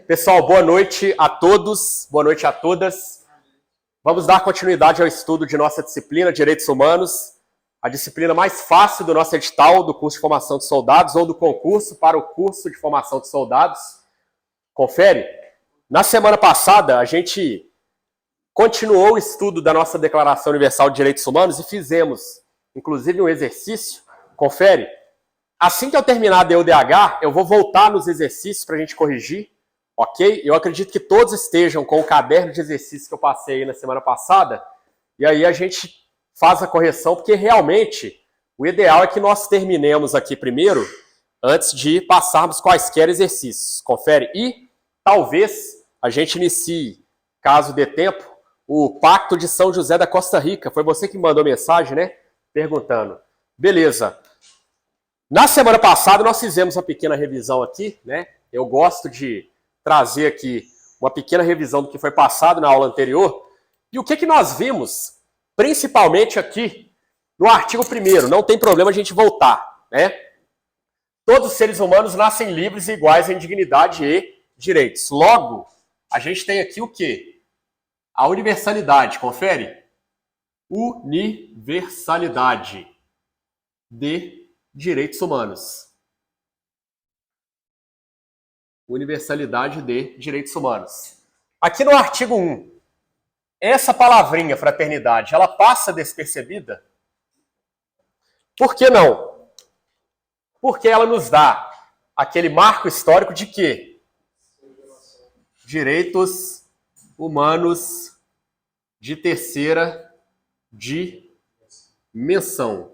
Pessoal, boa noite a todos, boa noite a todas. Vamos dar continuidade ao estudo de nossa disciplina Direitos Humanos, a disciplina mais fácil do nosso edital do curso de formação de soldados ou do concurso para o curso de formação de soldados. Confere. Na semana passada, a gente continuou o estudo da nossa Declaração Universal de Direitos Humanos e fizemos, inclusive, um exercício. Confere. Assim que eu terminar a DUDH, eu vou voltar nos exercícios para a gente corrigir, ok? Eu acredito que todos estejam com o caderno de exercícios que eu passei aí na semana passada, e aí a gente faz a correção, porque realmente o ideal é que nós terminemos aqui primeiro, antes de passarmos quaisquer exercícios. Confere. E talvez a gente inicie, caso dê tempo, o Pacto de São José da Costa Rica. Foi você que mandou mensagem, né? Perguntando. Beleza. Na semana passada nós fizemos uma pequena revisão aqui, né? Eu gosto de trazer aqui uma pequena revisão do que foi passado na aula anterior. E o que nós vimos, principalmente aqui no artigo 1º, não tem problema a gente voltar, né? Todos os seres humanos nascem livres e iguais em dignidade e direitos. Logo, a gente tem aqui o quê? A universalidade, confere? Universalidade de direitos humanos. Universalidade de direitos humanos. Aqui no artigo 1, essa palavrinha, fraternidade, ela passa despercebida? Por que não? Porque ela nos dá aquele marco histórico de quê? Direitos humanos de terceira dimensão.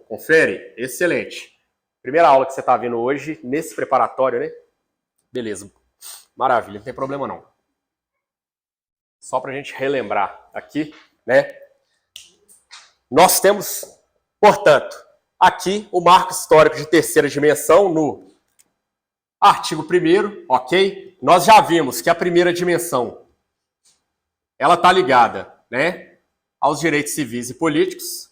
Confere? Excelente. Primeira aula que você está vendo hoje, nesse preparatório, né? Beleza. Maravilha, não tem problema não. Só para a gente relembrar aqui, né? Nós temos, portanto, aqui o marco histórico de terceira dimensão no artigo 1º, ok? Nós já vimos que a primeira dimensão, ela está ligada, né, aos direitos civis e políticos.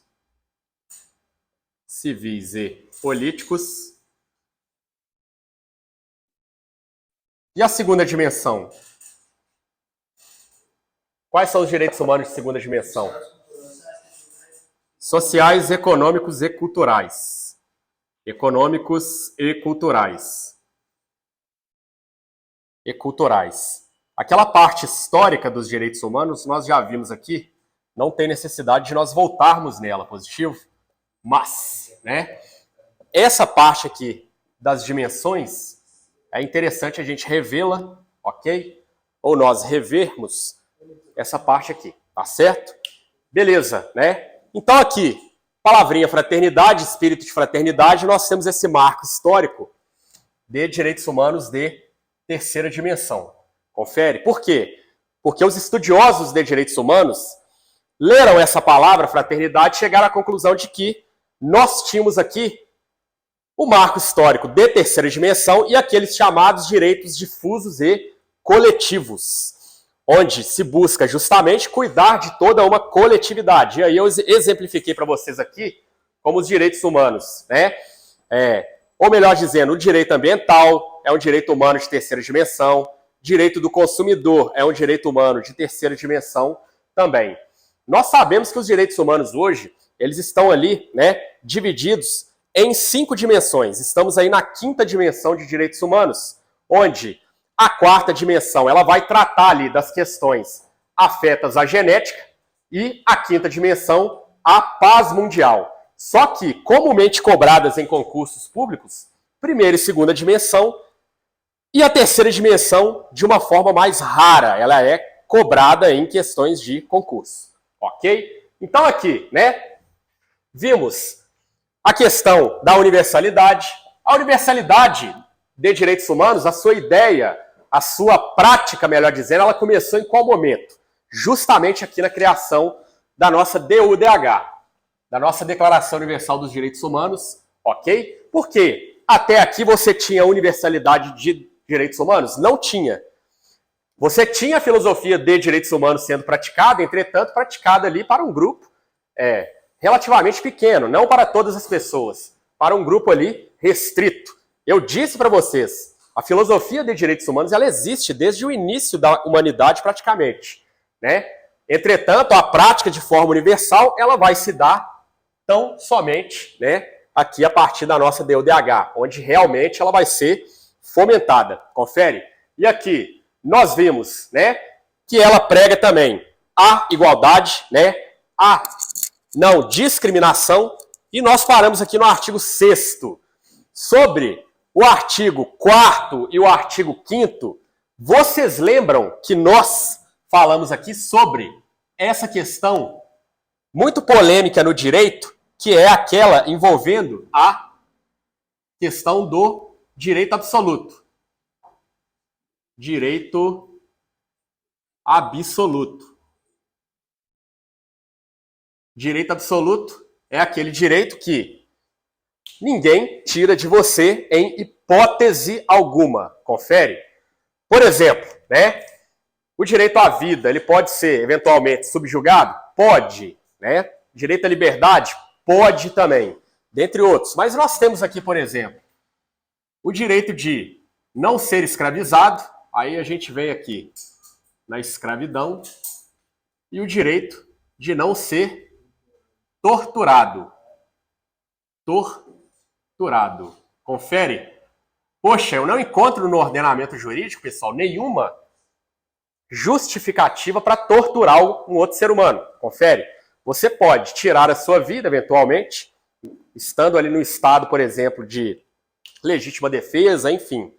Civis e políticos. E a segunda dimensão? Quais são os direitos humanos de segunda dimensão? Sociais, econômicos e culturais. Econômicos e culturais. E culturais. Aquela parte histórica dos direitos humanos, nós já vimos aqui, não tem necessidade de nós voltarmos nela, positivo? Mas, né, essa parte aqui das dimensões, é interessante a gente revê-la, ok? Ou nós revermos essa parte aqui, tá certo? Beleza, né? Então aqui, palavrinha fraternidade, espírito de fraternidade, nós temos esse marco histórico de direitos humanos de terceira dimensão. Confere? Por quê? Porque os estudiosos de direitos humanos leram essa palavra fraternidade e chegaram à conclusão de que nós tínhamos aqui o marco histórico de terceira dimensão e aqueles chamados direitos difusos e coletivos, onde se busca justamente cuidar de toda uma coletividade. E aí eu exemplifiquei para vocês aqui como os direitos humanos, né? Ou melhor dizendo, o direito ambiental é um direito humano de terceira dimensão, direito do consumidor é um direito humano de terceira dimensão também. Nós sabemos que os direitos humanos hoje, eles estão ali, né, divididos em 5 dimensões. Estamos aí na 5ª dimensão de direitos humanos, onde a 4ª dimensão ela vai tratar ali das questões afetas à genética e a 5ª dimensão a paz mundial. Só que, comumente cobradas em concursos públicos, 1ª e 2ª dimensão e a 3ª dimensão, de uma forma mais rara, ela é cobrada em questões de concurso. Ok? Então aqui, né, vimos a questão da universalidade. A universalidade de direitos humanos, a sua ideia, a sua prática, melhor dizendo, ela começou em qual momento? Justamente aqui na criação da nossa DUDH, da nossa Declaração Universal dos Direitos Humanos, ok? Por quê? Até aqui você tinha universalidade de direitos humanos? Não tinha. Você tinha a filosofia de direitos humanos sendo praticada, entretanto, praticada ali para um grupo relativamente pequeno, não para todas as pessoas, para um grupo ali restrito. Eu disse para vocês, A filosofia de direitos humanos, ela existe desde o início da humanidade praticamente, né? Entretanto, a prática de forma universal, ela vai se dar tão somente, né, aqui a partir da nossa DUDH, onde realmente ela vai ser fomentada. Confere? E aqui nós vimos, né, que ela prega também a igualdade, né, a não discriminação, e nós paramos aqui no artigo 6º. Sobre o artigo 4º e o artigo 5º, vocês lembram que nós falamos aqui sobre essa questão muito polêmica no direito, que é aquela envolvendo a questão do direito absoluto. Direito absoluto. Direito absoluto é aquele direito que ninguém tira de você em hipótese alguma. Confere? Por exemplo, né? O direito à vida, ele pode ser eventualmente subjugado? Pode, né? Direito à liberdade? Pode também, dentre outros. Mas nós temos aqui, por exemplo, o direito de não ser escravizado, aí a gente vem aqui na escravidão, e o direito de não ser torturado. Torturado. Confere? Poxa, eu não encontro no ordenamento jurídico, pessoal, nenhuma justificativa para torturar um outro ser humano. Confere? Você pode tirar a sua vida, eventualmente, estando ali no estado, por exemplo, de legítima defesa, enfim.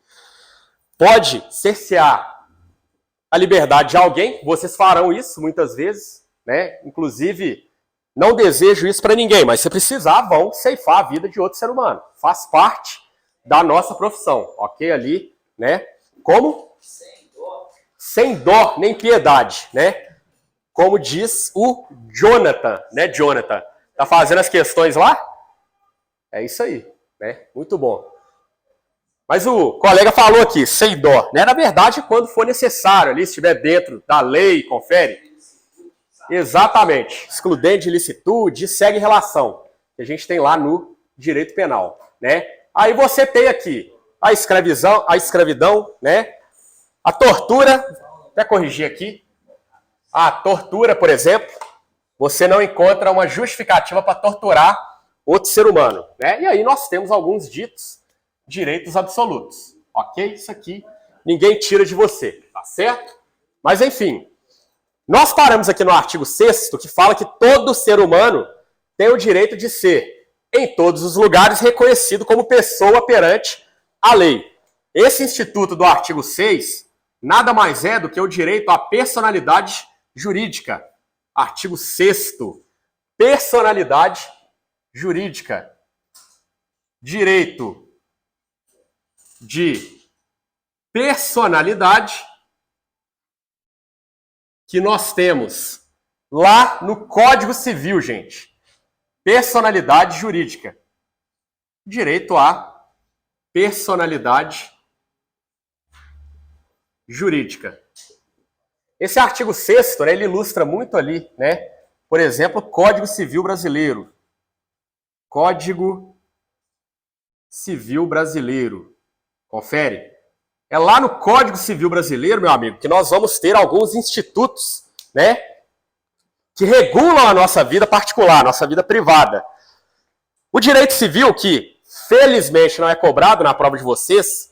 Pode cercear a liberdade de alguém, vocês farão isso muitas vezes, né? Inclusive, não desejo isso para ninguém, mas se precisar, vão ceifar a vida de outro ser humano. Faz parte da nossa profissão, ok? Ali, né? Como? Sem dó nem piedade, né? Como diz o Jonathan, né, Jonathan? Tá fazendo as questões lá? É isso aí, né? Muito bom. Mas o colega falou aqui, sem dó, né? Na verdade, quando for necessário, ali, se estiver dentro da lei, confere. Exatamente. Excludente de ilicitude, segue relação, que a gente tem lá no direito penal, né? Aí você tem aqui a escravidão, né? A tortura, até corrigir aqui, a tortura, por exemplo, você não encontra uma justificativa para torturar outro ser humano, né? E aí nós temos alguns direitos absolutos, ok? Isso aqui ninguém tira de você, tá certo? Mas enfim, nós paramos aqui no artigo 6º, que fala que todo ser humano tem o direito de ser, em todos os lugares, reconhecido como pessoa perante a lei. Esse instituto do artigo 6 nada mais é do que o direito à personalidade jurídica. Artigo 6º. Personalidade jurídica. Direito de personalidade que nós temos lá no Código Civil, gente. Personalidade jurídica. Direito à personalidade jurídica. Esse artigo 6º, né, ele ilustra muito ali, né? Por exemplo, Código Civil Brasileiro. Código Civil Brasileiro. Confere? É lá no Código Civil Brasileiro, meu amigo, que nós vamos ter alguns institutos, né, que regulam a nossa vida particular, nossa vida privada. O direito civil, que felizmente não é cobrado na prova de vocês,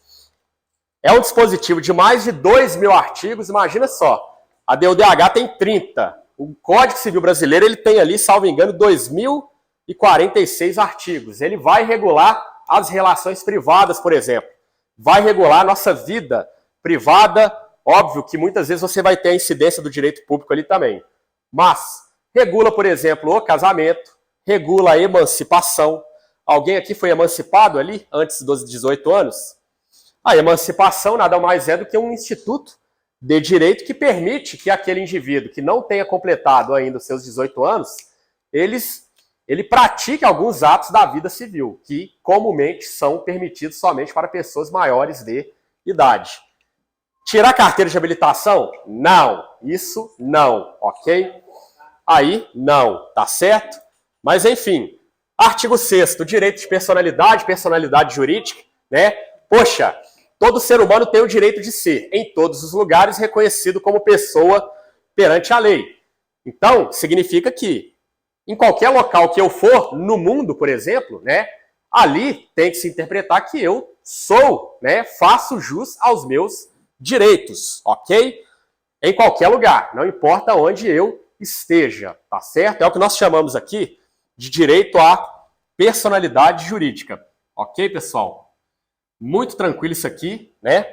é um dispositivo de mais de 2.000 artigos, imagina só. A DUDH tem 30. O Código Civil Brasileiro, ele tem ali, salvo engano, 2.046 artigos. Ele vai regular as relações privadas, por exemplo. Vai regular a nossa vida privada. Óbvio que muitas vezes você vai ter a incidência do direito público ali também. Mas regula, por exemplo, o casamento, regula a emancipação. Alguém aqui foi emancipado ali antes dos 18 anos? A emancipação nada mais é do que um instituto de direito que permite que aquele indivíduo que não tenha completado ainda os seus 18 anos, ele pratique alguns atos da vida civil, que comumente são permitidos somente para pessoas maiores de idade. Tirar carteira de habilitação? Não. Isso não, ok? Aí, não, tá certo? Mas, enfim, artigo 6º, direito de personalidade jurídica, né? Poxa, todo ser humano tem o direito de ser, em todos os lugares, reconhecido como pessoa perante a lei. Então, significa que, em qualquer local que eu for, no mundo, por exemplo, né, ali tem que se interpretar que eu sou, né, faço jus aos meus direitos, ok? Em qualquer lugar, não importa onde eu esteja, tá certo? É o que nós chamamos aqui de direito à personalidade jurídica, ok, pessoal? Muito tranquilo isso aqui, né?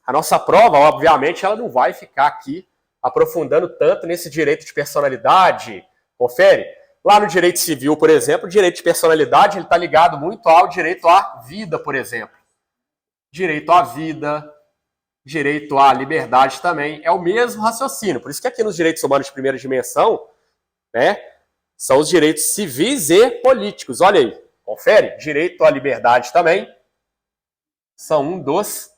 A nossa prova, obviamente, ela não vai ficar aqui aprofundando tanto nesse direito de personalidade. Confere? Lá no direito civil, por exemplo, o direito de personalidade ele está ligado muito ao direito à vida, por exemplo. Direito à vida, direito à liberdade também. É o mesmo raciocínio. Por isso que aqui nos direitos humanos de primeira dimensão, né, são os direitos civis e políticos. Olha aí, confere? Direito à liberdade também são um dos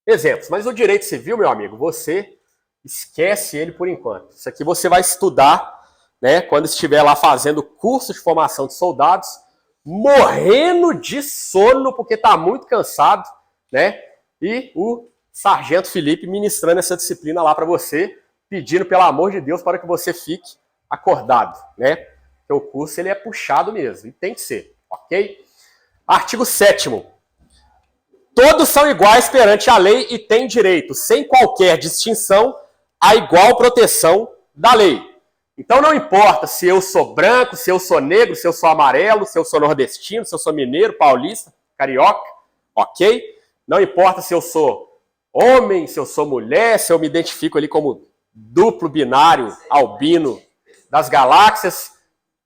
exemplos. Mas o direito civil, meu amigo, você esquece ele por enquanto. Isso aqui você vai estudar, né, quando estiver lá fazendo curso de formação de soldados, morrendo de sono porque está muito cansado, né? E o Sargento Felipe ministrando essa disciplina lá para você, pedindo pelo amor de Deus para que você fique acordado, né? Porque o curso ele é puxado mesmo, e tem que ser, ok? Artigo 7º. Todos são iguais perante a lei e têm direito, sem qualquer distinção, à igual proteção da lei. Então não importa se eu sou branco, se eu sou negro, se eu sou amarelo, se eu sou nordestino, se eu sou mineiro, paulista, carioca, ok? Não importa se eu sou homem, se eu sou mulher, se eu me identifico ali como duplo binário albino das galáxias,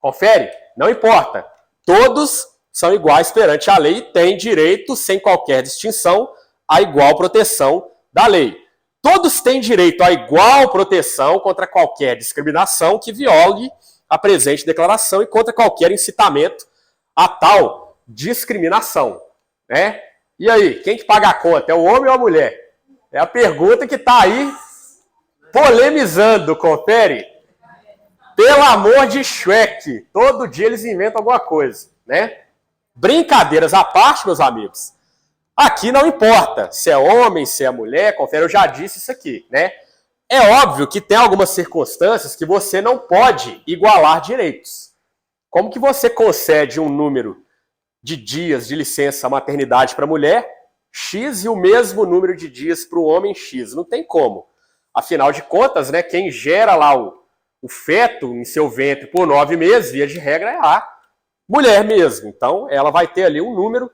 confere? Não importa. Todos são iguais perante a lei e têm direito, sem qualquer distinção, à igual proteção da lei. Todos têm direito à igual proteção contra qualquer discriminação que viole a presente declaração e contra qualquer incitamento a tal discriminação, né? E aí, quem que paga a conta? É o homem ou a mulher? É a pergunta que está aí polemizando, confere? Pelo amor de Shrek, todo dia eles inventam alguma coisa, né? Brincadeiras à parte, meus amigos. Aqui não importa se é homem, se é mulher, confere, eu já disse isso aqui, né? É óbvio que tem algumas circunstâncias que você não pode igualar direitos. Como que você concede um número de dias de licença maternidade para a mulher, X, e o mesmo número de dias para o homem, X? Não tem como. Afinal de contas, né, quem gera lá o feto em seu ventre por 9 meses, via de regra, é a mulher mesmo. Então, ela vai ter ali um número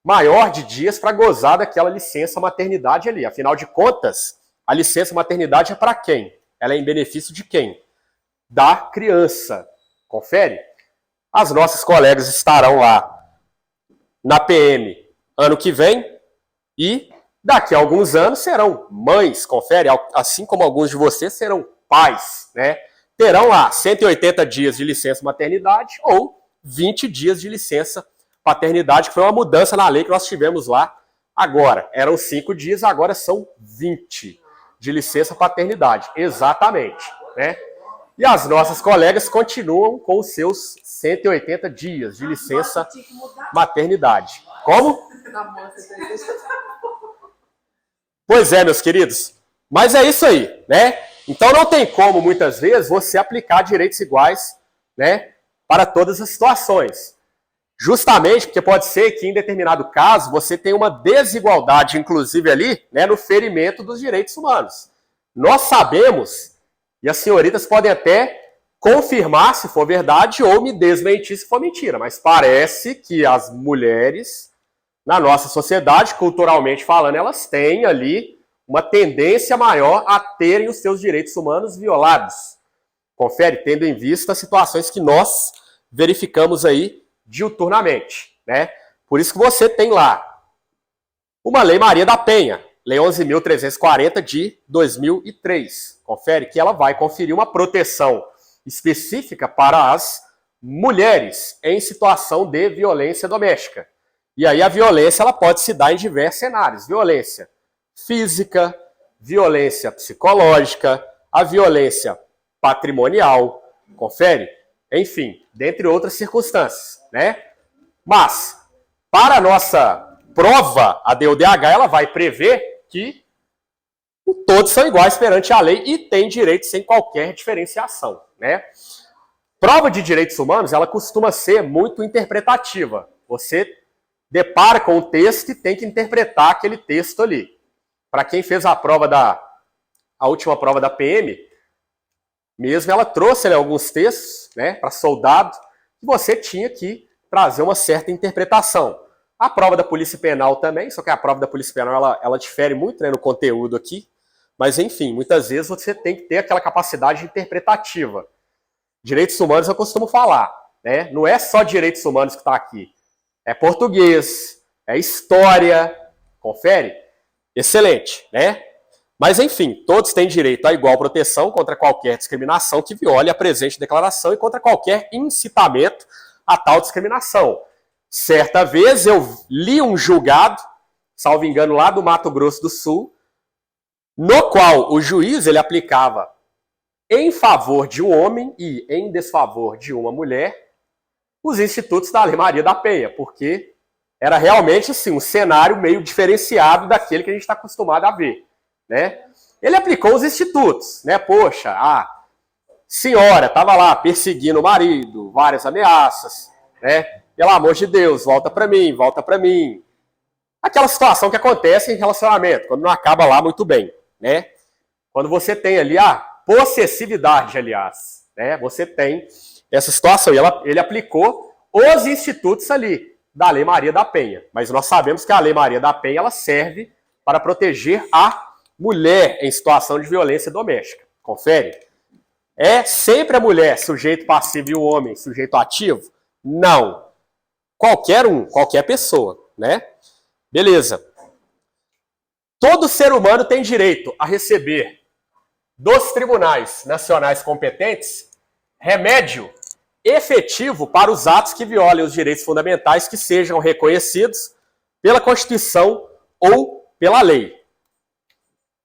maior de dias para gozar daquela licença maternidade ali. Afinal de contas, a licença maternidade é para quem? Ela é em benefício de quem? Da criança. Confere? As nossas colegas estarão lá na PM ano que vem e daqui a alguns anos serão mães, confere? Assim como alguns de vocês serão pais, né? Terão lá 180 dias de licença maternidade ou 20 dias de licença paternidade, que foi uma mudança na lei que nós tivemos lá agora. Eram 5 dias, agora são 20 de licença paternidade. Exatamente, né? E as nossas colegas continuam com os seus 180 dias de licença maternidade. Como? Pois é, meus queridos. Mas é isso aí, né? Então não tem como, muitas vezes, você aplicar direitos iguais, né, para todas as situações. Justamente porque pode ser que, em determinado caso, você tenha uma desigualdade, inclusive ali, né, no ferimento dos direitos humanos. Nós sabemos, e as senhoritas podem até confirmar se for verdade ou me desmentir se for mentira, mas parece que as mulheres, na nossa sociedade, culturalmente falando, elas têm ali uma tendência maior a terem os seus direitos humanos violados. Confere, tendo em vista as situações que nós verificamos aí diuturnamente, né? Por isso que você tem lá uma Lei Maria da Penha, Lei 11.340 de 2003. Confere que ela vai conferir uma proteção específica para as mulheres em situação de violência doméstica. E aí a violência ela pode se dar em diversos cenários. Violência física, violência psicológica, a violência patrimonial, confere? Enfim, dentre outras circunstâncias, né? Mas, para a nossa prova, a DODH, ela vai prever que todos são iguais perante a lei e têm direitos sem qualquer diferenciação, né? Prova de direitos humanos, ela costuma ser muito interpretativa. Você depara com o texto e tem que interpretar aquele texto ali. Para quem fez a última prova da PM, mesmo ela trouxe ali alguns textos, né, para soldado, que você tinha que trazer uma certa interpretação. A prova da Polícia Penal também, só que a prova da Polícia Penal ela difere muito, né, no conteúdo aqui, mas enfim, muitas vezes você tem que ter aquela capacidade interpretativa. Direitos humanos eu costumo falar, né? Não é só direitos humanos que está aqui. É português, é história, confere? Excelente, né? Mas enfim, todos têm direito à igual proteção contra qualquer discriminação que viole a presente declaração e contra qualquer incitamento a tal discriminação. Certa vez eu li um julgado, salvo engano, lá do Mato Grosso do Sul, no qual o juiz ele aplicava em favor de um homem e em desfavor de uma mulher os institutos da Lei Maria da Penha, porque era realmente assim, um cenário meio diferenciado daquele que a gente está acostumado a ver, né? Ele aplicou os institutos, né? Poxa, a senhora estava lá perseguindo o marido, várias ameaças, né? Pelo amor de Deus, volta para mim, volta para mim. Aquela situação que acontece em relacionamento, quando não acaba lá muito bem, né? Quando você tem ali a possessividade, aliás, né? Você tem essa situação. E ele aplicou os institutos ali da Lei Maria da Penha. Mas nós sabemos que a Lei Maria da Penha ela serve para proteger a mulher em situação de violência doméstica. Confere? É sempre a mulher sujeito passivo e o homem sujeito ativo? Não. Qualquer um, qualquer pessoa, né? Beleza. Todo ser humano tem direito a receber dos tribunais nacionais competentes remédio efetivo para os atos que violem os direitos fundamentais que sejam reconhecidos pela Constituição ou pela lei.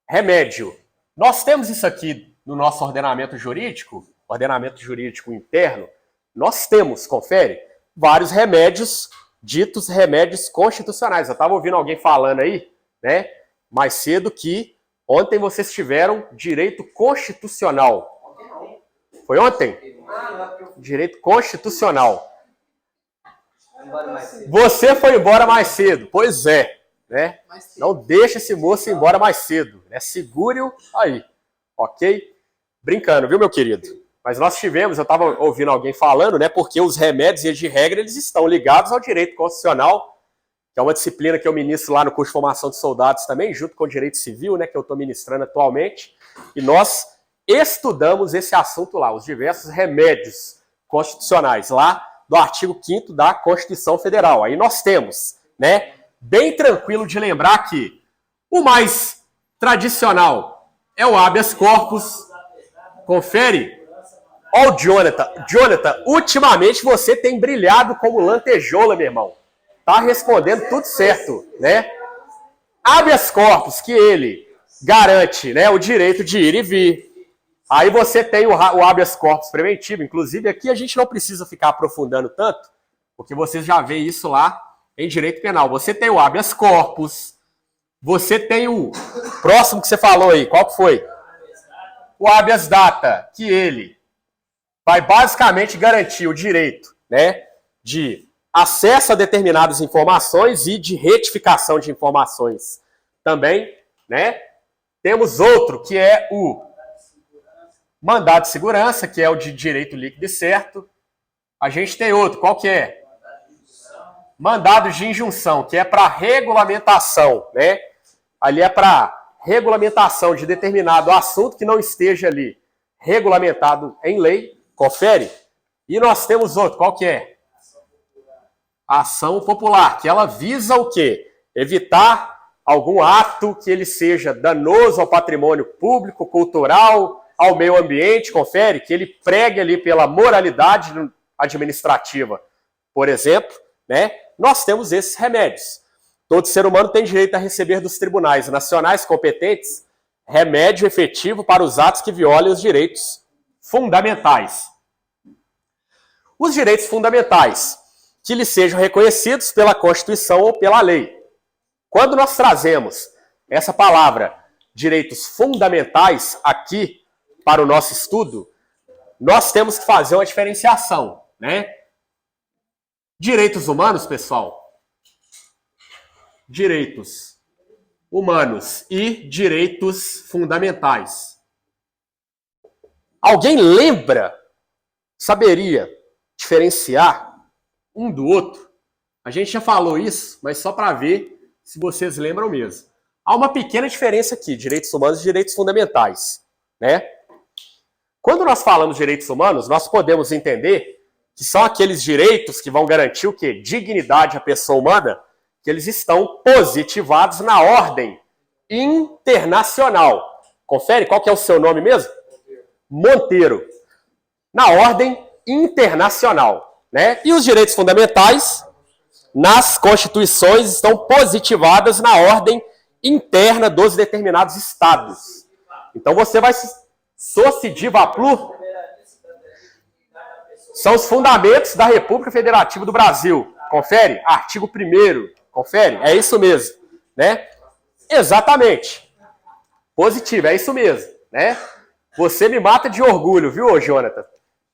Remédio. Nós temos isso aqui no nosso ordenamento jurídico interno. Nós temos, confere, vários remédios, ditos remédios constitucionais. Eu estava ouvindo alguém falando aí, né, mais cedo que ontem vocês tiveram direito constitucional. Foi ontem? Direito constitucional. Você foi embora mais cedo. Pois é, né? Não deixa esse moço ir embora mais cedo, né? Segure-o aí, ok? Brincando, viu, meu querido? Mas nós tivemos, eu estava ouvindo alguém falando, né? Porque os remédios, e de regra, eles estão ligados ao direito constitucional, que é uma disciplina que eu ministro lá no curso de formação de soldados também, junto com o direito civil, né? Que eu estou ministrando atualmente. E nós estudamos esse assunto lá, os diversos remédios constitucionais, lá do artigo 5º da Constituição Federal. Aí nós temos, né? Bem tranquilo de lembrar que o mais tradicional é o habeas corpus. Confere? Ó o Jonathan. Jonathan, ultimamente você tem brilhado como lantejola, meu irmão. Tá respondendo tudo certo, né? Habeas corpus, que ele garante, né, o direito de ir e vir. Aí você tem o habeas corpus preventivo. Inclusive, aqui a gente não precisa ficar aprofundando tanto, porque vocês já veem isso lá em direito penal. Você tem o habeas corpus, você tem o próximo que você falou aí, qual que foi? O habeas data, que ele vai basicamente garantir o direito, né, de acesso a determinadas informações e de retificação de informações também, né? Temos outro, que é o mandado de segurança, que é o de direito líquido e certo. A gente tem outro, qual que é? Mandado de injunção, que é para regulamentação, né? Ali é para regulamentação de determinado assunto que não esteja ali regulamentado em lei. Confere? E nós temos outro, qual que é? Ação popular, que ela visa o quê? Evitar algum ato que ele seja danoso ao patrimônio público, cultural, ao meio ambiente, confere? Que ele pregue ali pela moralidade administrativa, por exemplo, né? Nós temos esses remédios. Todo ser humano tem direito a receber dos tribunais nacionais competentes remédio efetivo para os atos que violem os direitos fundamentais. Os direitos fundamentais que lhes sejam reconhecidos pela Constituição ou pela lei. Quando nós trazemos essa palavra direitos fundamentais aqui para o nosso estudo, nós temos que fazer uma diferenciação, né? Direitos humanos, pessoal, direitos humanos e direitos fundamentais. Alguém lembra, saberia diferenciar um do outro? A gente já falou isso, mas só para ver se vocês lembram mesmo. Há uma pequena diferença aqui, direitos humanos e direitos fundamentais, né? Quando nós falamos de direitos humanos, nós podemos entender que são aqueles direitos que vão garantir o quê? Dignidade à pessoa humana, que eles estão positivados na ordem internacional. Confere, qual que é o seu nome mesmo? Monteiro. Na ordem internacional, né? E os direitos fundamentais, nas constituições, estão positivadas na ordem interna dos determinados estados. Então você vai sociediva plur, são os fundamentos da República Federativa do Brasil. Confere? Artigo 1º. Confere? É isso mesmo, né? Exatamente. Positivo, é isso mesmo, né? Você me mata de orgulho, viu, Jonathan?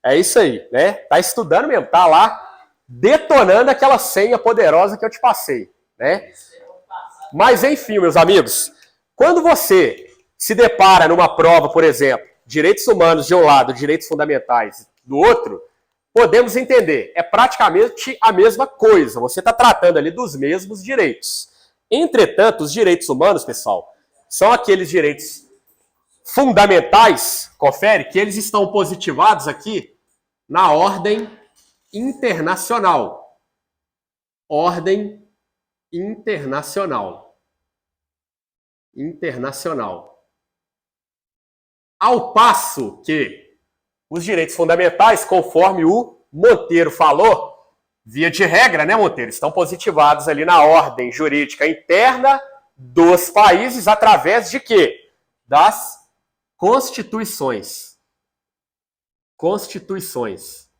É isso aí, né? Tá estudando mesmo, tá lá detonando aquela senha poderosa que eu te passei, né? Mas enfim, meus amigos, quando você se depara numa prova, por exemplo, direitos humanos de um lado, direitos fundamentais do outro, podemos entender, é praticamente a mesma coisa. Você está tratando ali dos mesmos direitos. Entretanto, os direitos humanos, pessoal, são aqueles direitos fundamentais, confere, que eles estão positivados aqui na ordem internacional. Ordem internacional. Internacional. Ao passo que os direitos fundamentais, conforme o Monteiro falou, via de regra, né, Monteiro, estão positivados ali na ordem jurídica interna dos países através de quê? Das constituições. Constituições.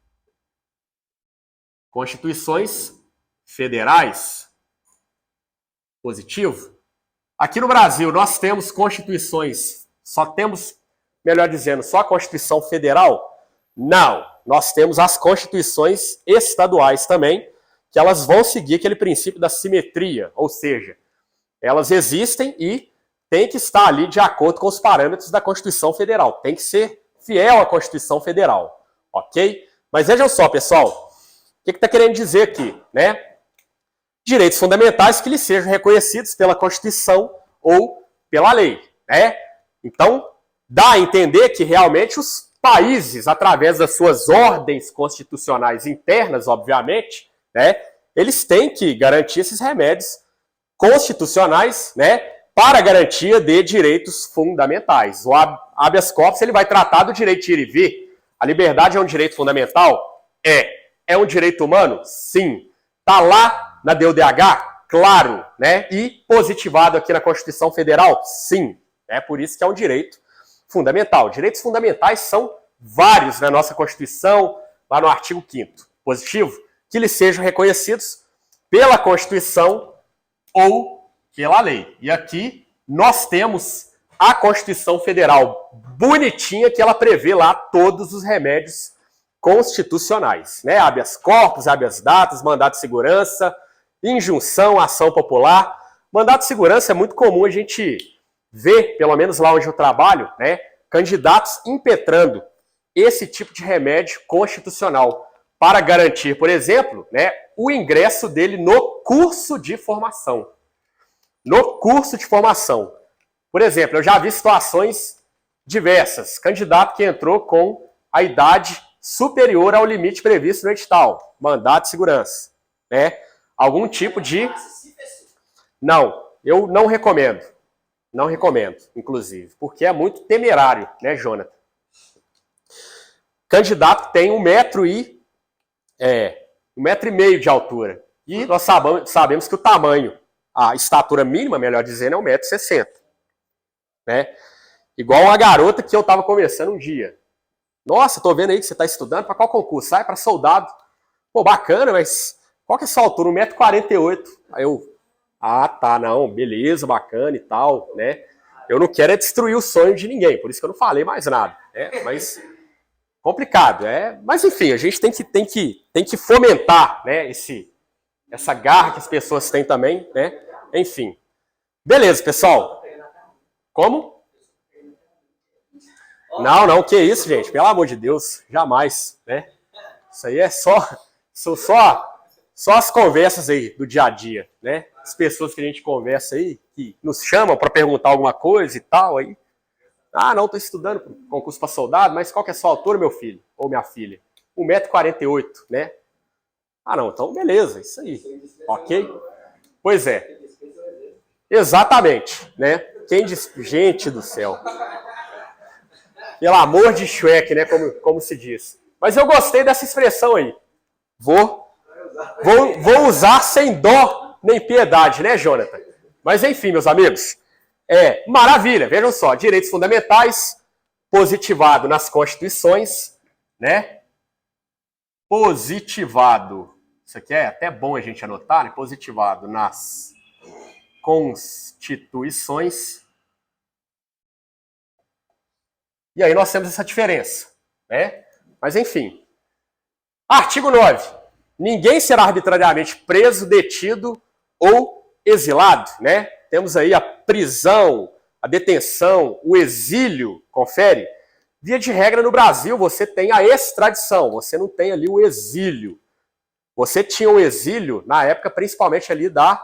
Constituições federais. Positivo. Aqui no Brasil, nós temos constituições, só temos, melhor dizendo, só a Constituição Federal? Não. Nós temos as constituições estaduais também, que elas vão seguir aquele princípio da simetria, ou seja, elas existem e tem que estar ali de acordo com os parâmetros da Constituição Federal. Tem que ser fiel à Constituição Federal, ok? Mas vejam só, pessoal, o que está querendo dizer aqui, né? Direitos fundamentais que lhes sejam reconhecidos pela Constituição ou pela lei, né? Então, dá a entender que realmente os países, através das suas ordens constitucionais internas, obviamente, né, eles têm que garantir esses remédios constitucionais, né, para a garantia de direitos fundamentais. O habeas corpus ele vai tratar do direito de ir e vir. A liberdade é um direito fundamental? É. É um direito humano? Sim. Está lá na DUDH? Claro. Né? E positivado aqui na Constituição Federal? Sim. É por isso que é um direito fundamental. Direitos fundamentais são vários na nossa Constituição, lá no artigo 5º. Positivo? Que eles sejam reconhecidos pela Constituição ou pela lei. E aqui nós temos a Constituição Federal bonitinha, que ela prevê lá todos os remédios constitucionais, né? Habeas corpus, habeas datas, mandato de segurança, injunção, ação popular. Mandato de segurança é muito comum a gente ver, pelo menos lá onde eu trabalho, né, candidatos impetrando esse tipo de remédio constitucional para garantir, por exemplo, né, o ingresso dele no curso de formação. No curso de formação. Por exemplo, eu já vi situações diversas. Candidato que entrou com a idade superior ao limite previsto no edital. Mandato de segurança. Né? Algum tipo de... Não, eu não recomendo. Não recomendo, inclusive. Porque é muito temerário, né, Jonathan? Candidato tem 1,5 m de altura. E nós sabemos que o tamanho, a estatura mínima, melhor dizendo, é 1,60 m. Né? Igual uma garota que eu estava conversando um dia. Nossa, tô vendo aí que você está estudando. Para qual concurso? Sai para soldado. Pô, bacana, mas qual que é a sua altura? 1,48 m. Aí eu, Ah, tá, não, beleza, bacana e tal, né? Eu não quero é destruir o sonho de ninguém, por isso que eu não falei mais nada, né? Mas complicado, mas enfim, a gente tem que fomentar, né, essa garra que as pessoas têm também, né? Enfim. Beleza, pessoal. Como? Não, não, que isso, gente? Pelo amor de Deus, jamais, né? Isso aí são só as conversas aí do dia a dia, né? As pessoas que a gente conversa aí, que nos chamam para perguntar alguma coisa e tal, aí. Ah, não, tô estudando concurso para soldado, mas qual que é a sua altura, meu filho? Ou minha filha? 1,48 m, né? Ah, não, então beleza, isso aí. Ok? Pois é. Exatamente, né? Quem diz... Gente do céu. Pelo amor de Shrek, né? Como se diz. Mas eu gostei dessa expressão aí. Vou usar sem dó nem piedade, né, Jonathan? Mas enfim, meus amigos. Maravilha, vejam só. Direitos fundamentais, positivado nas constituições, né? Positivado. Isso aqui é até bom a gente anotar, né? Positivado nas constituições. E aí nós temos essa diferença, né? Mas enfim. Artigo 9. Ninguém será arbitrariamente preso, detido ou exilado, né? Temos aí a prisão, a detenção, o exílio, confere. Via de regra no Brasil você tem a extradição, você não tem ali o exílio. Você tinha o exílio na época principalmente ali das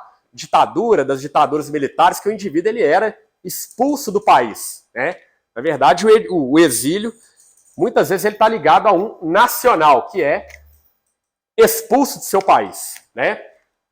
ditaduras militares, que o indivíduo ele era expulso do país, né? Na verdade, o exílio, muitas vezes ele está ligado a um nacional, que é expulso do seu país, né?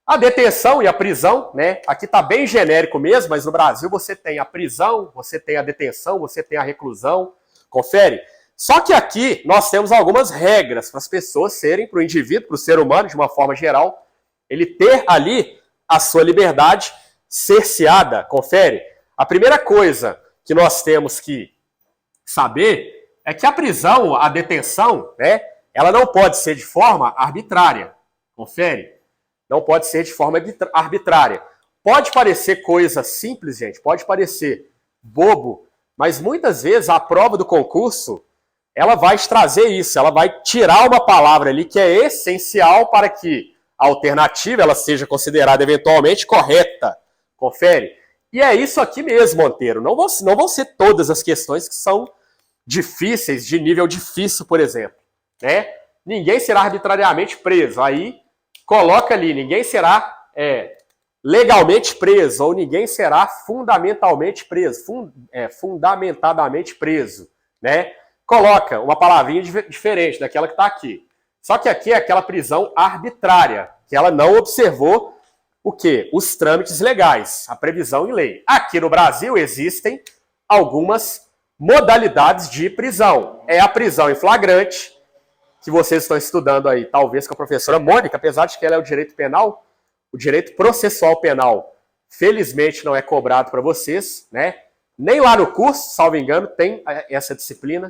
A detenção e a prisão, né? Aqui está bem genérico mesmo, mas no Brasil você tem a prisão, você tem a detenção, você tem a reclusão, confere? Só que aqui nós temos algumas regras para as pessoas serem, para o indivíduo, para o ser humano, de uma forma geral, ele ter ali a sua liberdade cerceada, confere? A primeira coisa que nós temos que saber é que a prisão, a detenção, né, ela não pode ser de forma arbitrária. Confere? Não pode ser de forma arbitrária. Pode parecer coisa simples, gente, pode parecer bobo, mas muitas vezes a prova do concurso, ela vai te trazer isso, ela vai tirar uma palavra ali que é essencial para que a alternativa ela seja considerada eventualmente correta. Confere? E é isso aqui mesmo, Monteiro. Não vão ser todas as questões que são difíceis, de nível difícil, por exemplo, né? Ninguém será arbitrariamente preso. Aí, coloca ali, ninguém será legalmente preso, ou ninguém será fundamentalmente preso, fundamentadamente preso, né? Coloca uma palavrinha diferente daquela que está aqui. Só que aqui é aquela prisão arbitrária, que ela não observou o quê? Os trâmites legais, a previsão em lei. Aqui no Brasil existem algumas modalidades de prisão. É a prisão em flagrante, que vocês estão estudando aí, talvez com a professora Mônica, apesar de que ela é o direito penal, o direito processual penal, felizmente não é cobrado para vocês, né? Nem lá no curso, salvo engano, tem essa disciplina.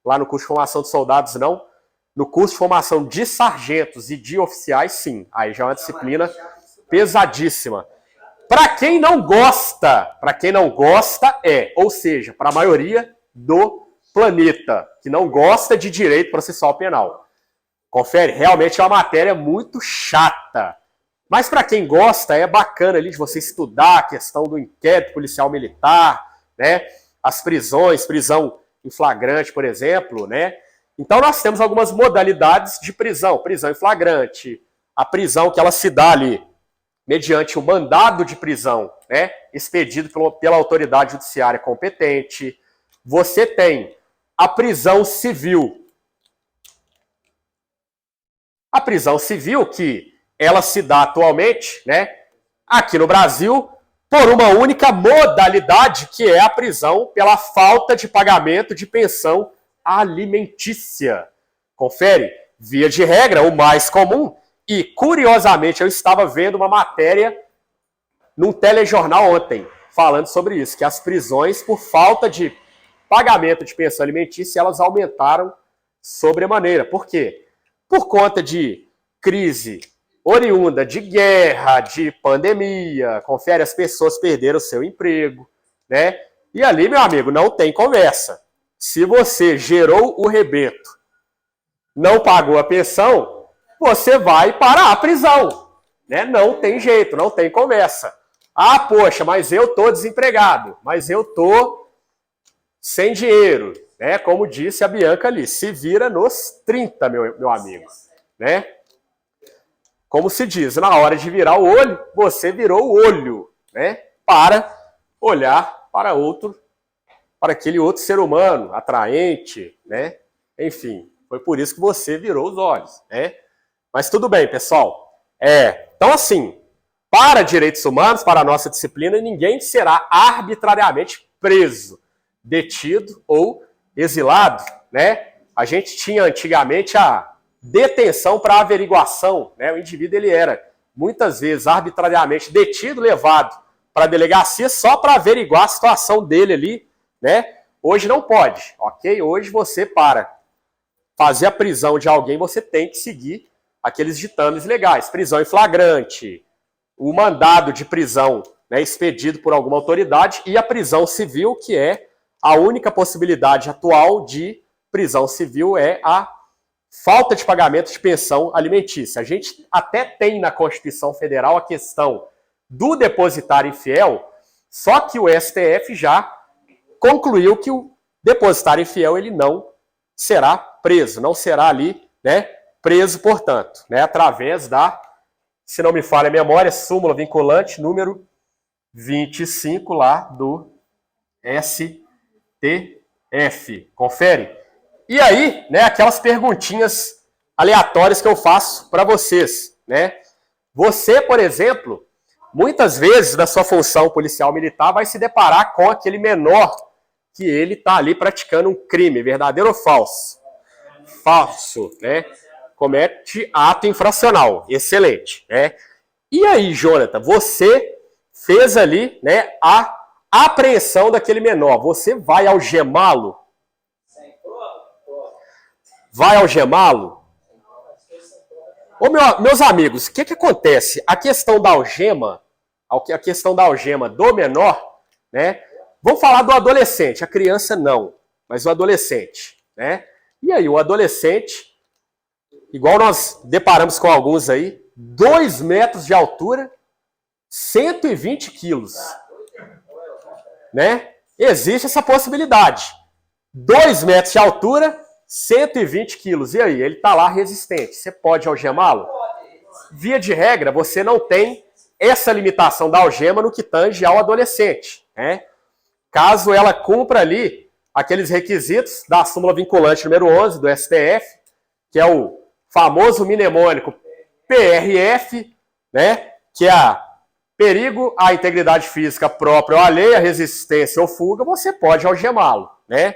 Lá no curso de formação de soldados, não. No curso de formação de sargentos e de oficiais, sim. Aí já é uma disciplina pesadíssima. Para quem não gosta, ou seja, para a maioria do planeta que não gosta de direito processual penal. Confere, realmente é uma matéria muito chata. Mas para quem gosta, é bacana ali de você estudar a questão do inquérito policial militar, né? As prisões, prisão em flagrante, por exemplo, né? Então nós temos algumas modalidades de prisão. Prisão em flagrante, a prisão que ela se dá ali mediante o mandado de prisão, né, expedido pela autoridade judiciária competente. Você tem a prisão civil. A prisão civil, que ela se dá atualmente, né, aqui no Brasil, por uma única modalidade, que é a prisão pela falta de pagamento de pensão alimentícia. Confere? Via de regra, o mais comum. E, curiosamente, eu estava vendo uma matéria num telejornal ontem, falando sobre isso, que as prisões, por falta de pagamento de pensão alimentícia, elas aumentaram sobremaneira. Por quê? Por conta de crise oriunda de guerra, de pandemia, confere, as pessoas perderam o seu emprego, né? E ali, meu amigo, não tem conversa. Se você gerou o rebento, não pagou a pensão, você vai para a prisão, né? Não tem jeito, não tem conversa. Ah, poxa, mas eu tô desempregado, mas eu tô sem dinheiro, né? Como disse a Bianca ali, se vira nos 30, meu amigo, né? Como se diz, na hora de virar o olho, você virou o olho, né? Para olhar para aquele outro ser humano, atraente, né? Enfim, foi por isso que você virou os olhos, né? Mas tudo bem, pessoal. Então, assim, para direitos humanos, para a nossa disciplina, ninguém será arbitrariamente preso, detido ou exilado, né? A gente tinha antigamente a detenção para averiguação, né? O indivíduo ele era muitas vezes arbitrariamente detido, levado para a delegacia só para averiguar a situação dele ali, né? Hoje não pode, ok? Hoje você, para fazer a prisão de alguém, você tem que seguir aqueles ditames legais, prisão em flagrante, o mandado de prisão, né, expedido por alguma autoridade, e a prisão civil, que é a única possibilidade atual de prisão civil, é a falta de pagamento de pensão alimentícia. A gente até tem na Constituição Federal a questão do depositário infiel, só que o STF já concluiu que o depositário infiel ele não será preso, não será ali, né, preso, portanto, né, através da, se não me falha a memória, súmula vinculante número 25 lá do STF. Confere? E aí, né, aquelas perguntinhas aleatórias que eu faço para vocês, né? Você, por exemplo, muitas vezes na sua função policial militar vai se deparar com aquele menor que ele está ali praticando um crime, verdadeiro ou falso? Falso, né? Comete ato infracional. Excelente, né? E aí, Jonathan, você fez ali, né, a apreensão daquele menor. Você vai algemá-lo? Vai algemá-lo? Ô, meus amigos, o que acontece? A questão da algema do menor, né? Vamos falar do adolescente, a criança não, mas o adolescente, né? E aí, o adolescente, igual nós deparamos com alguns aí, 2 metros de altura, 120 quilos, né? Existe essa possibilidade. 2 metros de altura, 120 quilos. E aí, ele está lá resistente. Você pode algemá-lo? Via de regra, você não tem essa limitação da algema no que tange ao adolescente, né? Caso ela cumpra ali aqueles requisitos da súmula vinculante número 11 do STF, que é o famoso mnemônico PRF, né? Que é perigo à integridade física própria ou alheia, resistência ou fuga, você pode algemá-lo, né?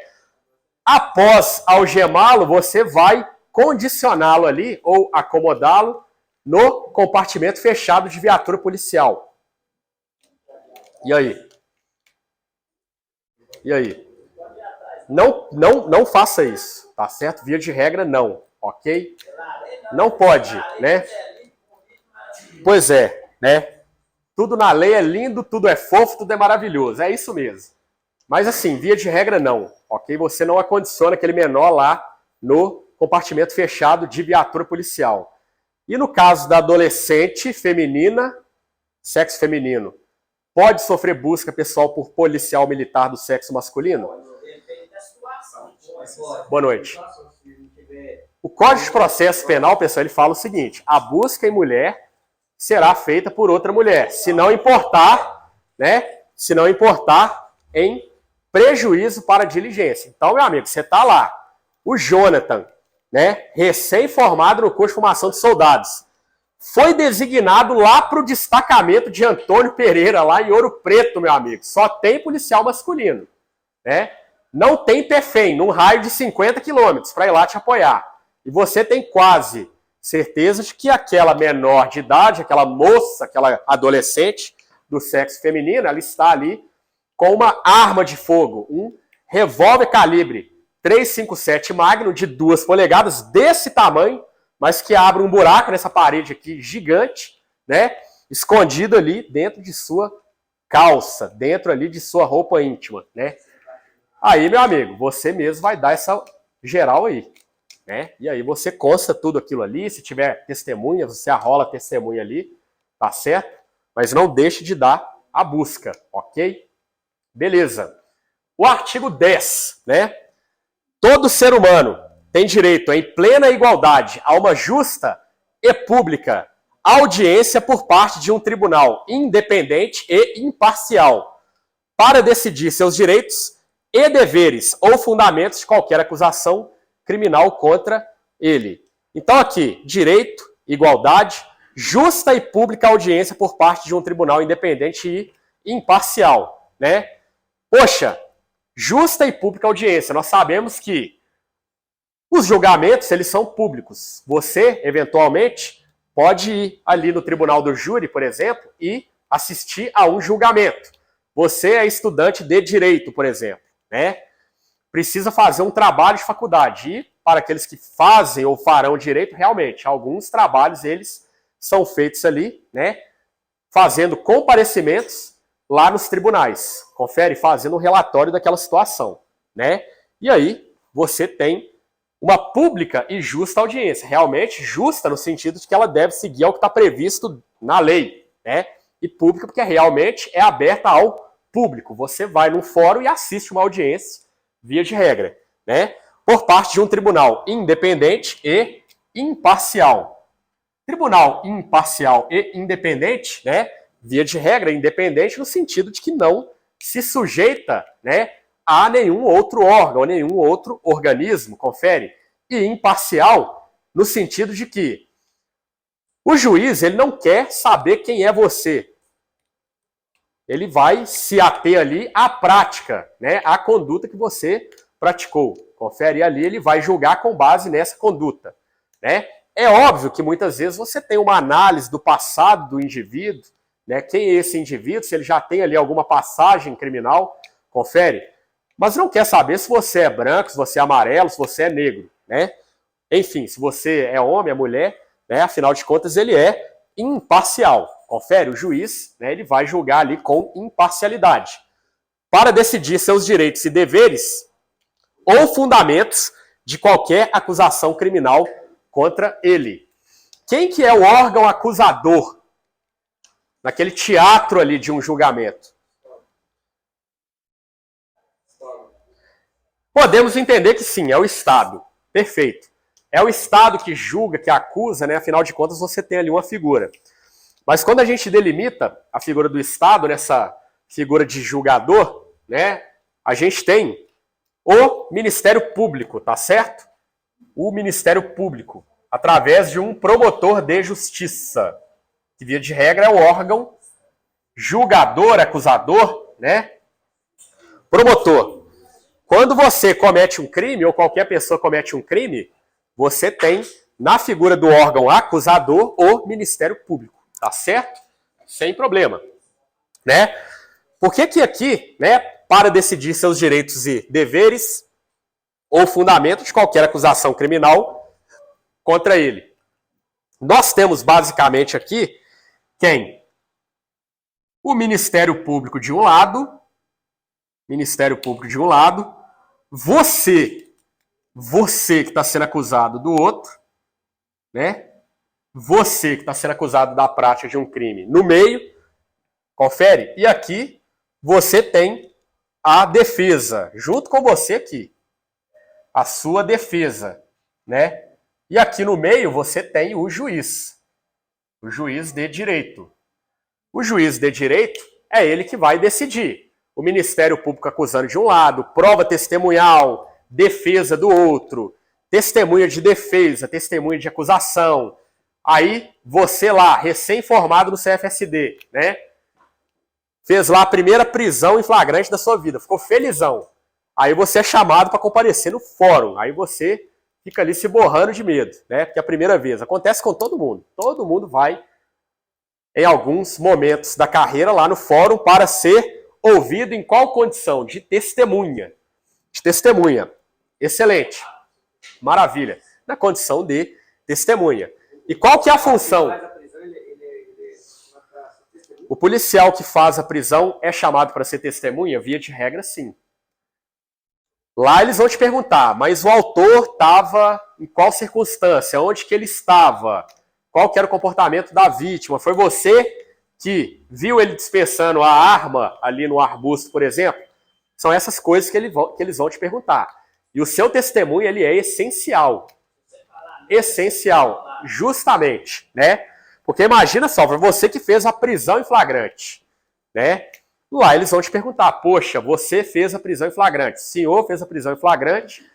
Após algemá-lo, você vai condicioná-lo ali ou acomodá-lo no compartimento fechado de viatura policial. E aí? E aí? Não faça isso, tá certo? Via de regra, não, ok? Não pode, né? Pois é, né? Tudo na lei é lindo, tudo é fofo, tudo é maravilhoso. É isso mesmo. Mas assim, via de regra, não, ok? Você não acondiciona aquele menor lá no compartimento fechado de viatura policial. E no caso da adolescente feminina, sexo feminino, pode sofrer busca pessoal por policial militar do sexo masculino? Boa noite. O Código de Processo Penal, pessoal, ele fala o seguinte: a busca em mulher será feita por outra mulher, se não importar, né? Se não importar em prejuízo para a diligência. Então, meu amigo, você está lá, o Jonathan, né? Recém-formado no curso de formação de soldados, foi designado lá para o destacamento de Antônio Pereira, lá em Ouro Preto, meu amigo. Só tem policial masculino, né? Não tem PFEM, num raio de 50 quilômetros, para ir lá te apoiar. E você tem quase certeza de que aquela menor de idade, aquela moça, aquela adolescente do sexo feminino, ela está ali com uma arma de fogo, um revólver calibre 357 Magnum de 2 polegadas, desse tamanho, mas que abre um buraco nessa parede aqui gigante, né? Escondido ali dentro de sua calça, dentro ali de sua roupa íntima, né? Aí, meu amigo, você mesmo vai dar essa geral aí, né? E aí você consta tudo aquilo ali, se tiver testemunha, você arrola a testemunha ali, tá certo? Mas não deixe de dar a busca, ok? Beleza. O artigo 10, né? Todo ser humano tem direito em plena igualdade a uma justa e pública audiência por parte de um tribunal independente e imparcial para decidir seus direitos e deveres ou fundamentos de qualquer acusação criminal contra ele. Então aqui, direito, igualdade, justa e pública audiência por parte de um tribunal independente e imparcial, né? Poxa, justa e pública audiência. Nós sabemos que os julgamentos, eles são públicos. Você, eventualmente, pode ir ali no tribunal do júri, por exemplo, e assistir a um julgamento. Você é estudante de direito, por exemplo, né? Precisa fazer um trabalho de faculdade. E para aqueles que fazem ou farão direito, realmente, alguns trabalhos, eles são feitos ali, né? Fazendo comparecimentos lá nos tribunais. Confere, fazendo um relatório daquela situação, né? E aí, você tem uma pública e justa audiência. Realmente justa no sentido de que ela deve seguir ao que está previsto na lei, né? E pública porque realmente é aberta ao público. Você vai num fórum e assiste uma audiência, via de regra, né? Por parte de um tribunal independente e imparcial. Tribunal imparcial e independente, né? Via de regra, independente no sentido de que não se sujeita, né, a nenhum outro órgão, a nenhum outro organismo, confere, e imparcial no sentido de que o juiz, ele não quer saber quem é você. Ele vai se ater ali à prática, né, à conduta que você praticou. Confere, ali ele vai julgar com base nessa conduta, né? É óbvio que muitas vezes você tem uma análise do passado do indivíduo, né? Quem é esse indivíduo, se ele já tem ali alguma passagem criminal, confere. Mas não quer saber se você é branco, se você é amarelo, se você é negro, né? Enfim, se você é homem, é mulher, né? Afinal de contas, ele é imparcial. Confere, o juiz, né, ele vai julgar ali com imparcialidade para decidir seus direitos e deveres ou fundamentos de qualquer acusação criminal contra ele. Quem que é o órgão acusador naquele teatro ali de um julgamento? Podemos entender que sim, é o Estado. Perfeito. É o Estado que julga, que acusa, né? Afinal de contas, você tem ali uma figura. Mas quando a gente delimita a figura do Estado nessa figura de julgador, né? A gente tem o Ministério Público, tá certo? O Ministério Público, através de um promotor de justiça, que via de regra é o órgão julgador, acusador, né? Promotor. Quando você comete um crime, ou qualquer pessoa comete um crime, você tem, na figura do órgão acusador, o Ministério Público, tá certo? Sem problema, né? Por que que aqui, né, para decidir seus direitos e deveres, ou fundamento de qualquer acusação criminal contra ele? Nós temos basicamente aqui, quem? O Ministério Público de um lado, você que está sendo acusado do outro, né? Você que está sendo acusado da prática de um crime no meio, confere? E aqui você tem a defesa, junto com você aqui, a sua defesa, né? E aqui no meio você tem o juiz de direito. O juiz de direito é ele que vai decidir. O Ministério Público acusando de um lado, prova testemunhal, defesa do outro, testemunha de defesa, testemunha de acusação. Aí você lá, recém-formado no CFSD, né? Fez lá a primeira prisão em flagrante da sua vida, ficou felizão. Aí você é chamado para comparecer no fórum. Aí você fica ali se borrando de medo, né? Porque é a primeira vez. Acontece com todo mundo. Todo mundo vai, em alguns momentos da carreira, lá no fórum para ser ouvido em qual condição? De testemunha. De testemunha. Excelente. Maravilha. Na condição de Testemunha. E qual que é a função? O policial que faz a prisão é chamado para ser testemunha? Via de regra, sim. Lá eles vão te perguntar, mas o autor estava em qual circunstância? Onde que ele estava? Qual que era o comportamento da vítima? Foi você que viu ele dispensando a arma ali no arbusto, por exemplo? São essas coisas que eles vão te perguntar. E o seu testemunho, ele é essencial. Essencial, justamente, né? Porque imagina só, foi você que fez a prisão em flagrante, né? Lá eles vão te perguntar, poxa, você fez a prisão em flagrante, o senhor fez a prisão em flagrante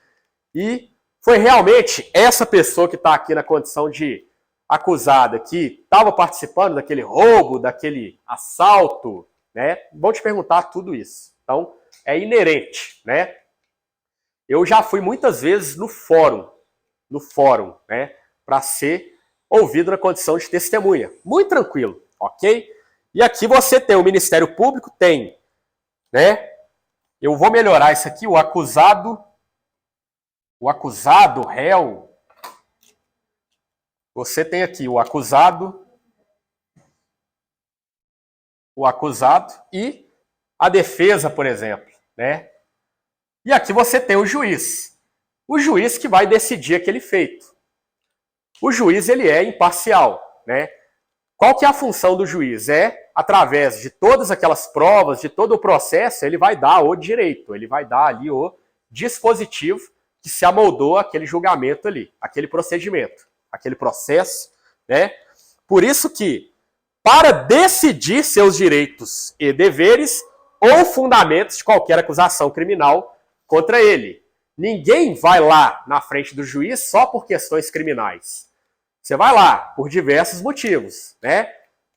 e foi realmente essa pessoa que está aqui na condição de acusada, que estava participando daquele roubo, daquele assalto, né? Vão te perguntar tudo isso. Então, é inerente, né? Eu já fui muitas vezes no fórum, né? Para ser ouvido na condição de testemunha. Muito tranquilo, ok? E aqui você tem o Ministério Público, tem, né? Eu vou melhorar isso aqui, o acusado, réu. Você tem aqui o acusado e a defesa, por exemplo, né? E aqui você tem o juiz. O juiz que vai decidir aquele feito. O juiz, ele é imparcial, né? Qual que é a função do juiz? É, através de todas aquelas provas, de todo o processo, ele vai dar o direito, ele vai dar ali o dispositivo que se amoldou àquele julgamento ali, aquele procedimento, aquele processo, né? Por isso que, para decidir seus direitos e deveres ou fundamentos de qualquer acusação criminal contra ele, ninguém vai lá na frente do juiz só por questões criminais. Você vai lá por diversos motivos, né?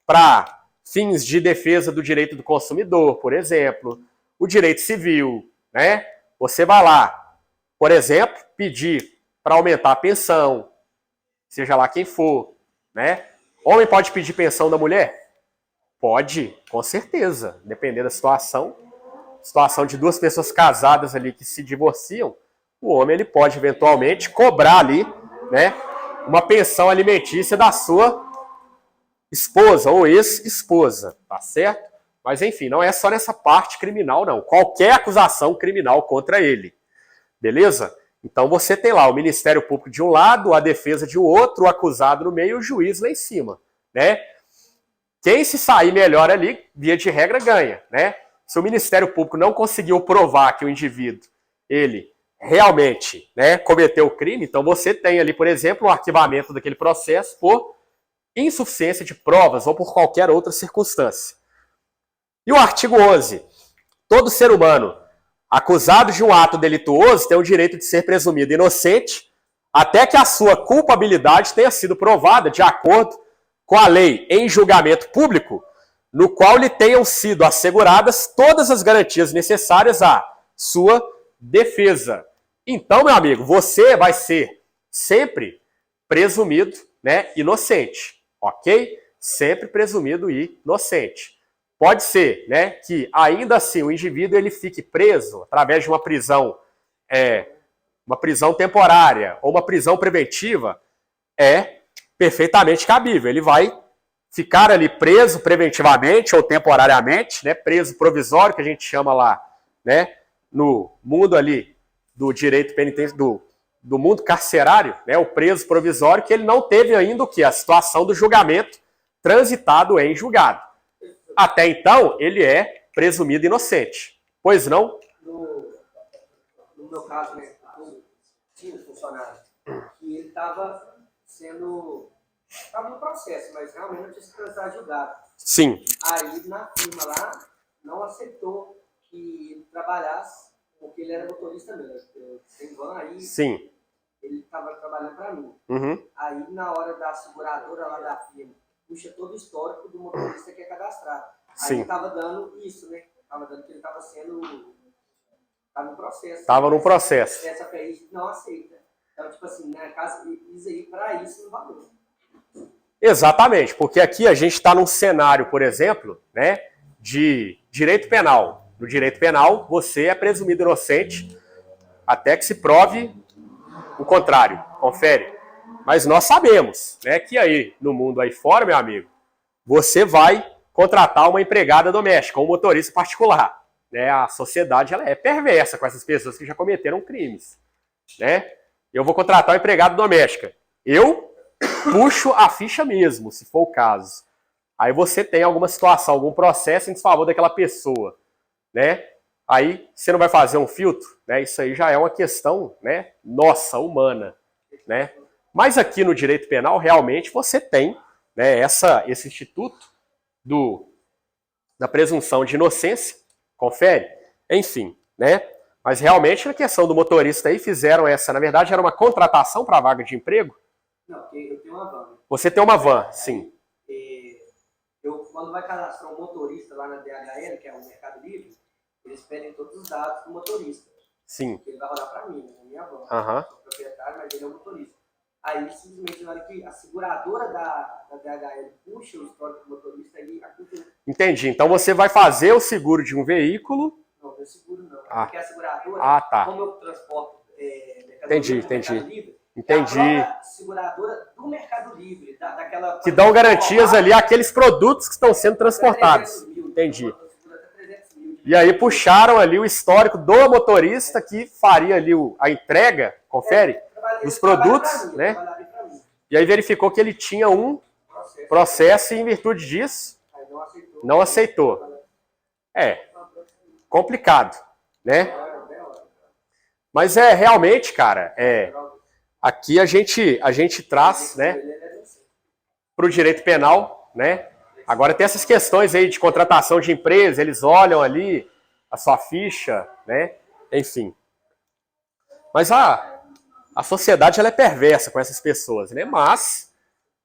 Para fins de defesa do direito do consumidor, por exemplo, o direito civil, né? Você vai lá, por exemplo, pedir para aumentar a pensão, seja lá quem for, né? Homem pode pedir pensão da mulher? Pode, com certeza, dependendo da situação. Situação de duas pessoas casadas ali que se divorciam, o homem ele pode eventualmente cobrar ali, né? Uma pensão alimentícia da sua esposa ou ex-esposa, tá certo? Mas enfim, não é só nessa parte criminal, não. Qualquer acusação criminal contra ele, beleza? Então você tem lá o Ministério Público de um lado, a defesa de um outro, o acusado no meio e o juiz lá em cima, né? Quem se sair melhor ali, via de regra, ganha, né? Se o Ministério Público não conseguiu provar que o indivíduo, ele realmente, né, cometeu o crime, então você tem ali, por exemplo, o arquivamento daquele processo por insuficiência de provas ou por qualquer outra circunstância. E o artigo 11. Todo ser humano acusado de um ato delituoso tem o direito de ser presumido inocente até que a sua culpabilidade tenha sido provada de acordo com a lei em julgamento público, no qual lhe tenham sido asseguradas todas as garantias necessárias à sua defesa. Então, meu amigo, você vai ser sempre presumido, né, inocente, ok? Sempre presumido inocente. Pode ser, né, que ainda assim o indivíduo ele fique preso através de uma prisão temporária ou uma prisão preventiva, é perfeitamente cabível. Ele vai ficar ali preso preventivamente ou temporariamente, né, preso provisório, que a gente chama lá, né, no mundo ali do direito penitenciário, do mundo carcerário, né, o preso provisório, que ele não teve ainda o que? A situação do julgamento transitado em julgado. Até então, ele é presumido inocente. Pois não? No meu caso, né, tinha um funcionário que ele estava no processo, mas realmente não tinha se transitado julgado. Sim. Aí, na firma lá, não aceitou que ele trabalhasse, porque ele era motorista mesmo. Tem van aí. Sim. Ele estava trabalhando para mim. Uhum. Aí, na hora da seguradora lá da firma, puxa todo o histórico do motorista que é cadastrado. Aí Sim. estava dando isso, né? Estava dando que ele estava estava no processo. Estava no processo. Essa PI não aceita. Então, tipo assim, na casa, isso aí, para isso, não valeu. Exatamente, porque aqui a gente está num cenário, por exemplo, né, de direito penal. No direito penal, você é presumido inocente até que se prove o contrário. Confere. Mas nós sabemos, né, que aí, no mundo aí fora, meu amigo, você vai contratar uma empregada doméstica, um motorista particular. Né? A sociedade ela é perversa com essas pessoas que já cometeram crimes. Né? Eu vou contratar uma empregada doméstica. Eu puxo a ficha mesmo, se for o caso. Aí você tem alguma situação, algum processo em desfavor daquela pessoa. Né? Aí você não vai fazer um filtro, né? Isso aí já é uma questão, né, nossa, humana. Né? Mas aqui no direito penal, realmente, você tem, né, esse instituto da presunção de inocência, confere? Enfim, né? Mas realmente, na questão do motorista aí, fizeram essa, na verdade, era uma contratação para a vaga de emprego? Não, porque eu tenho uma van. Você tem uma van, sim. Quando vai cadastrar um motorista lá na DHL, que é o Mercado Livre, eles pedem todos os dados do motorista. Sim. Ele vai rodar para mim, na minha van. Uhum. Eu sou proprietário, mas ele é o motorista. Aí, simplesmente, na hora que a seguradora da DHL puxa o histórico do motorista, aí a culpa... Entendi. Então você vai fazer o seguro de um veículo... Não, não é seguro não. Porque a seguradora, tá. como eu transporto entendi. Mercado Livre, entendi. É a seguradora do Mercado Livre, daquela... Que dão garantias ali àqueles produtos que estão sendo transportados. Entendi. E aí puxaram ali o histórico do motorista que faria ali a entrega, confere, dos produtos, né? E aí verificou que ele tinha um processo e em virtude disso não aceitou. É complicado, né? Mas realmente, cara, aqui a gente traz, né, para o direito penal, né? Agora tem essas questões aí de contratação de empresa, eles olham ali a sua ficha, né? Enfim. Mas a sociedade ela é perversa com essas pessoas, né? Mas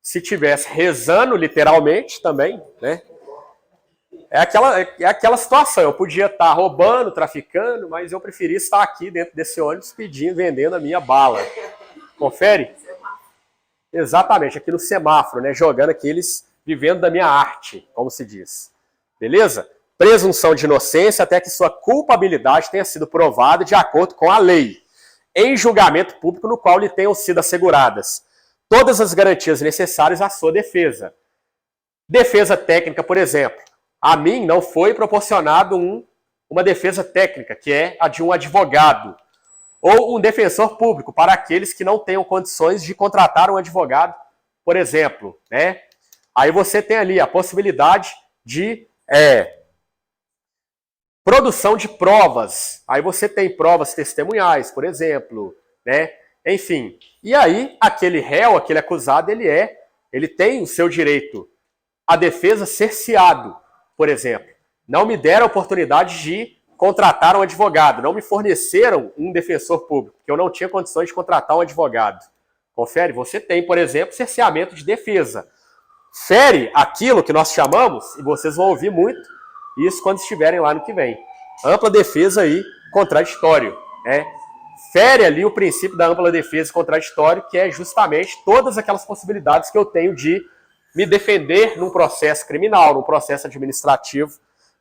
se tivesse rezando literalmente também, né? É aquela situação. Eu podia estar roubando, traficando, mas eu preferia estar aqui dentro desse ônibus pedindo, vendendo a minha bala. Confere? Exatamente, aqui no semáforo, né? Jogando aqueles vivendo da minha arte, como se diz. Beleza? Presunção de inocência até que sua culpabilidade tenha sido provada de acordo com a lei, em julgamento público no qual lhe tenham sido asseguradas todas as garantias necessárias à sua defesa. Defesa técnica, por exemplo. A mim não foi proporcionado uma defesa técnica, que é a de um advogado, ou um defensor público, para aqueles que não tenham condições de contratar um advogado, por exemplo, né? Aí você tem ali a possibilidade de produção de provas. Aí você tem provas testemunhais, por exemplo, né? Enfim. E aí aquele réu, aquele acusado, ele tem o seu direito à defesa cerceado, por exemplo. Não me deram a oportunidade de contratar um advogado, não me forneceram um defensor público, porque eu não tinha condições de contratar um advogado. Confere? Você tem, por exemplo, cerceamento de defesa. Fere aquilo que nós chamamos, e vocês vão ouvir muito isso quando estiverem lá no que vem, ampla defesa e contraditório. Né? Fere ali o princípio da ampla defesa e contraditório, que é justamente todas aquelas possibilidades que eu tenho de me defender num processo criminal, num processo administrativo,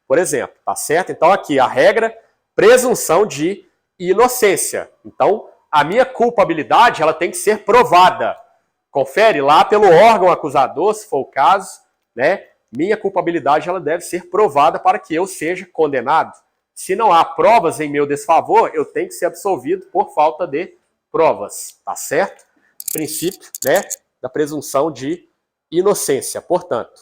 por exemplo. Tá certo? Então aqui a regra, presunção de inocência. Então a minha culpabilidade ela tem que ser provada. Confere lá pelo órgão acusador, se for o caso, né? Minha culpabilidade ela deve ser provada para que eu seja condenado. Se não há provas em meu desfavor, eu tenho que ser absolvido por falta de provas, tá certo? Princípio, né, da presunção de inocência, portanto.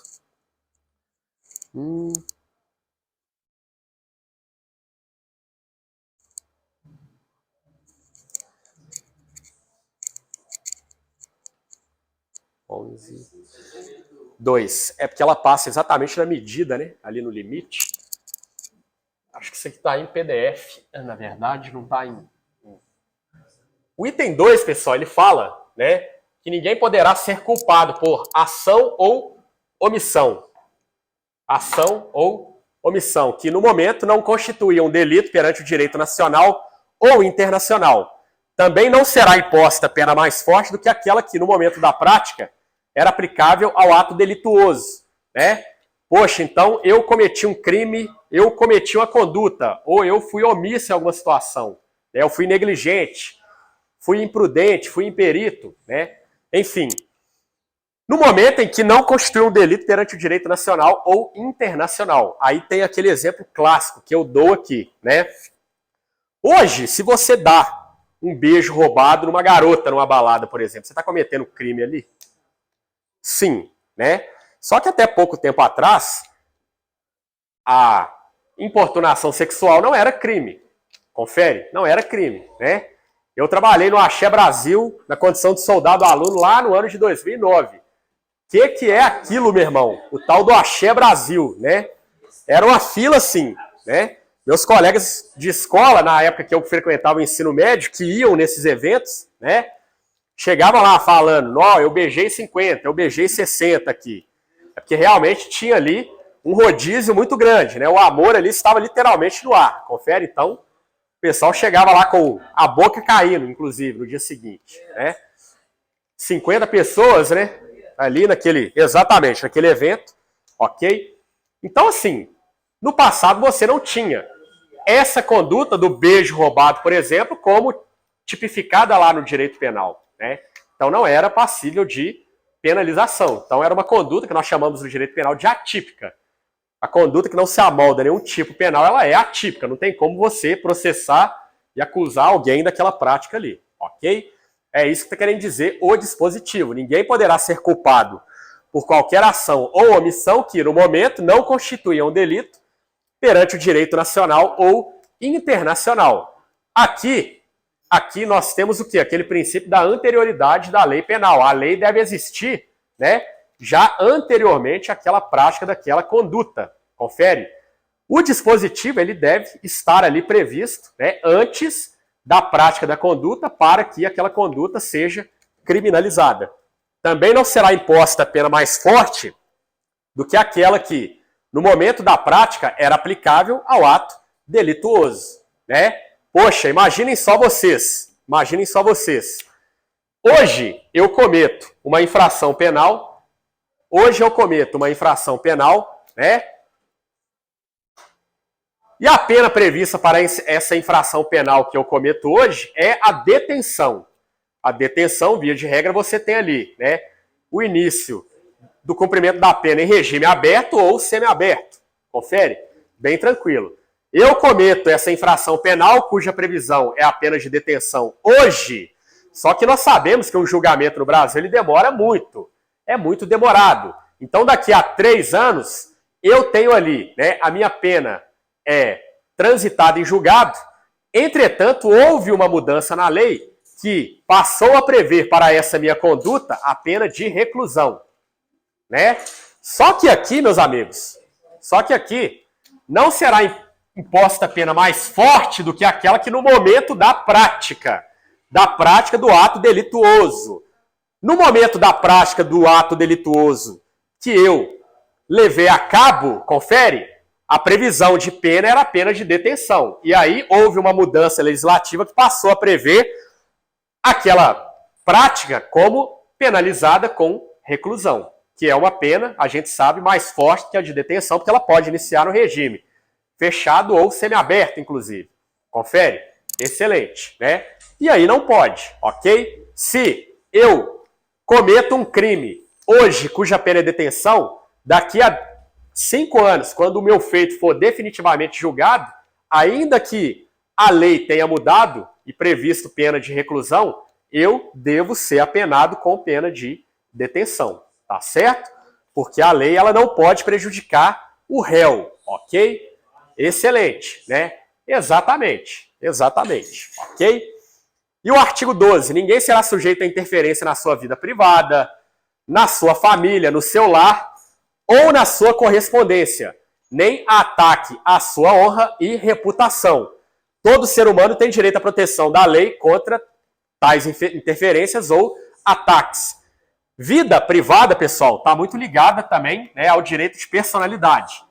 11.2. É porque ela passa exatamente na medida, né? Ali no limite. Acho que isso aqui está em PDF. Na verdade, não está em... O item 2, pessoal, ele fala, né, que ninguém poderá ser culpado por ação ou omissão. Ação ou omissão, que no momento não constituía um delito perante o direito nacional ou internacional. Também não será imposta pena mais forte do que aquela que, no momento da prática, era aplicável ao ato delituoso, né? Poxa, então eu cometi um crime, eu cometi uma conduta, ou eu fui omisso em alguma situação, né? Eu fui negligente, fui imprudente, fui imperito, né? Enfim, no momento em que não constitui um delito perante o direito nacional ou internacional. Aí tem aquele exemplo clássico que eu dou aqui, né? Hoje, se você dá um beijo roubado numa garota numa balada, por exemplo, você está cometendo crime ali? Sim, né? Só que até pouco tempo atrás, a importunação sexual não era crime. Confere? Não era crime, né? Eu trabalhei no Axé Brasil, na condição de soldado aluno, lá no ano de 2009. Que é aquilo, meu irmão? O tal do Axé Brasil, né? Era uma fila, assim, né? Meus colegas de escola, na época que eu frequentava o ensino médio, que iam nesses eventos, né? Chegavam lá falando, não, eu beijei 50, eu beijei 60 aqui. É porque realmente tinha ali um rodízio muito grande, né? O amor ali estava literalmente no ar. Confere, então, o pessoal chegava lá com a boca caindo, inclusive, no dia seguinte, né? 50 pessoas, né? Ali exatamente naquele evento, ok? Então, assim, no passado você não tinha essa conduta do beijo roubado, por exemplo, como tipificada lá no direito penal, né? Então não era passível de penalização. Então era uma conduta que nós chamamos no direito penal de atípica. A conduta que não se amolda a nenhum tipo penal, ela é atípica. Não tem como você processar e acusar alguém daquela prática ali, ok? É isso que está querendo dizer o dispositivo. Ninguém poderá ser culpado por qualquer ação ou omissão que, no momento, não constituía um delito perante o direito nacional ou internacional. Aqui nós temos o quê? Aquele princípio da anterioridade da lei penal. A lei deve existir, né, já anteriormente àquela prática daquela conduta. Confere? O dispositivo ele deve estar ali previsto, né, antes da prática da conduta para que aquela conduta seja criminalizada. Também não será imposta pena mais forte do que aquela que, no momento da prática, era aplicável ao ato delituoso, né? Poxa, imaginem só vocês. Hoje eu cometo uma infração penal, né? E a pena prevista para essa infração penal que eu cometo hoje é a detenção. A detenção, via de regra, você tem ali, né, o início do cumprimento da pena em regime aberto ou semiaberto. Confere? Bem tranquilo. Eu cometo essa infração penal, cuja previsão é a pena de detenção hoje, só que nós sabemos que um julgamento no Brasil ele demora muito. É muito demorado. Então, daqui a 3 anos, eu tenho ali, né, a minha pena transitada em julgado. Entretanto, houve uma mudança na lei que passou a prever para essa minha conduta a pena de reclusão, né? Só que aqui, meus amigos, não será imposta a pena mais forte do que aquela que no momento da prática do ato delituoso. No momento da prática do ato delituoso que eu levei a cabo, confere, a previsão de pena era a pena de detenção. E aí houve uma mudança legislativa que passou a prever aquela prática como penalizada com reclusão, que é uma pena, a gente sabe, mais forte que a de detenção, porque ela pode iniciar no regime fechado ou semiaberto, inclusive. Confere? Excelente, né? E aí não pode, ok? Se eu cometo um crime hoje, cuja pena é detenção, daqui a 5 anos, quando o meu feito for definitivamente julgado, ainda que a lei tenha mudado e previsto pena de reclusão, eu devo ser apenado com pena de detenção, tá certo? Porque a lei ela não pode prejudicar o réu, ok? Excelente, né? Exatamente, ok? E o artigo 12, ninguém será sujeito a interferência na sua vida privada, na sua família, no seu lar, ou na sua correspondência, nem ataque à sua honra e reputação. Todo ser humano tem direito à proteção da lei contra tais interferências ou ataques. Vida privada, pessoal, está muito ligada também, né, ao direito de personalidade.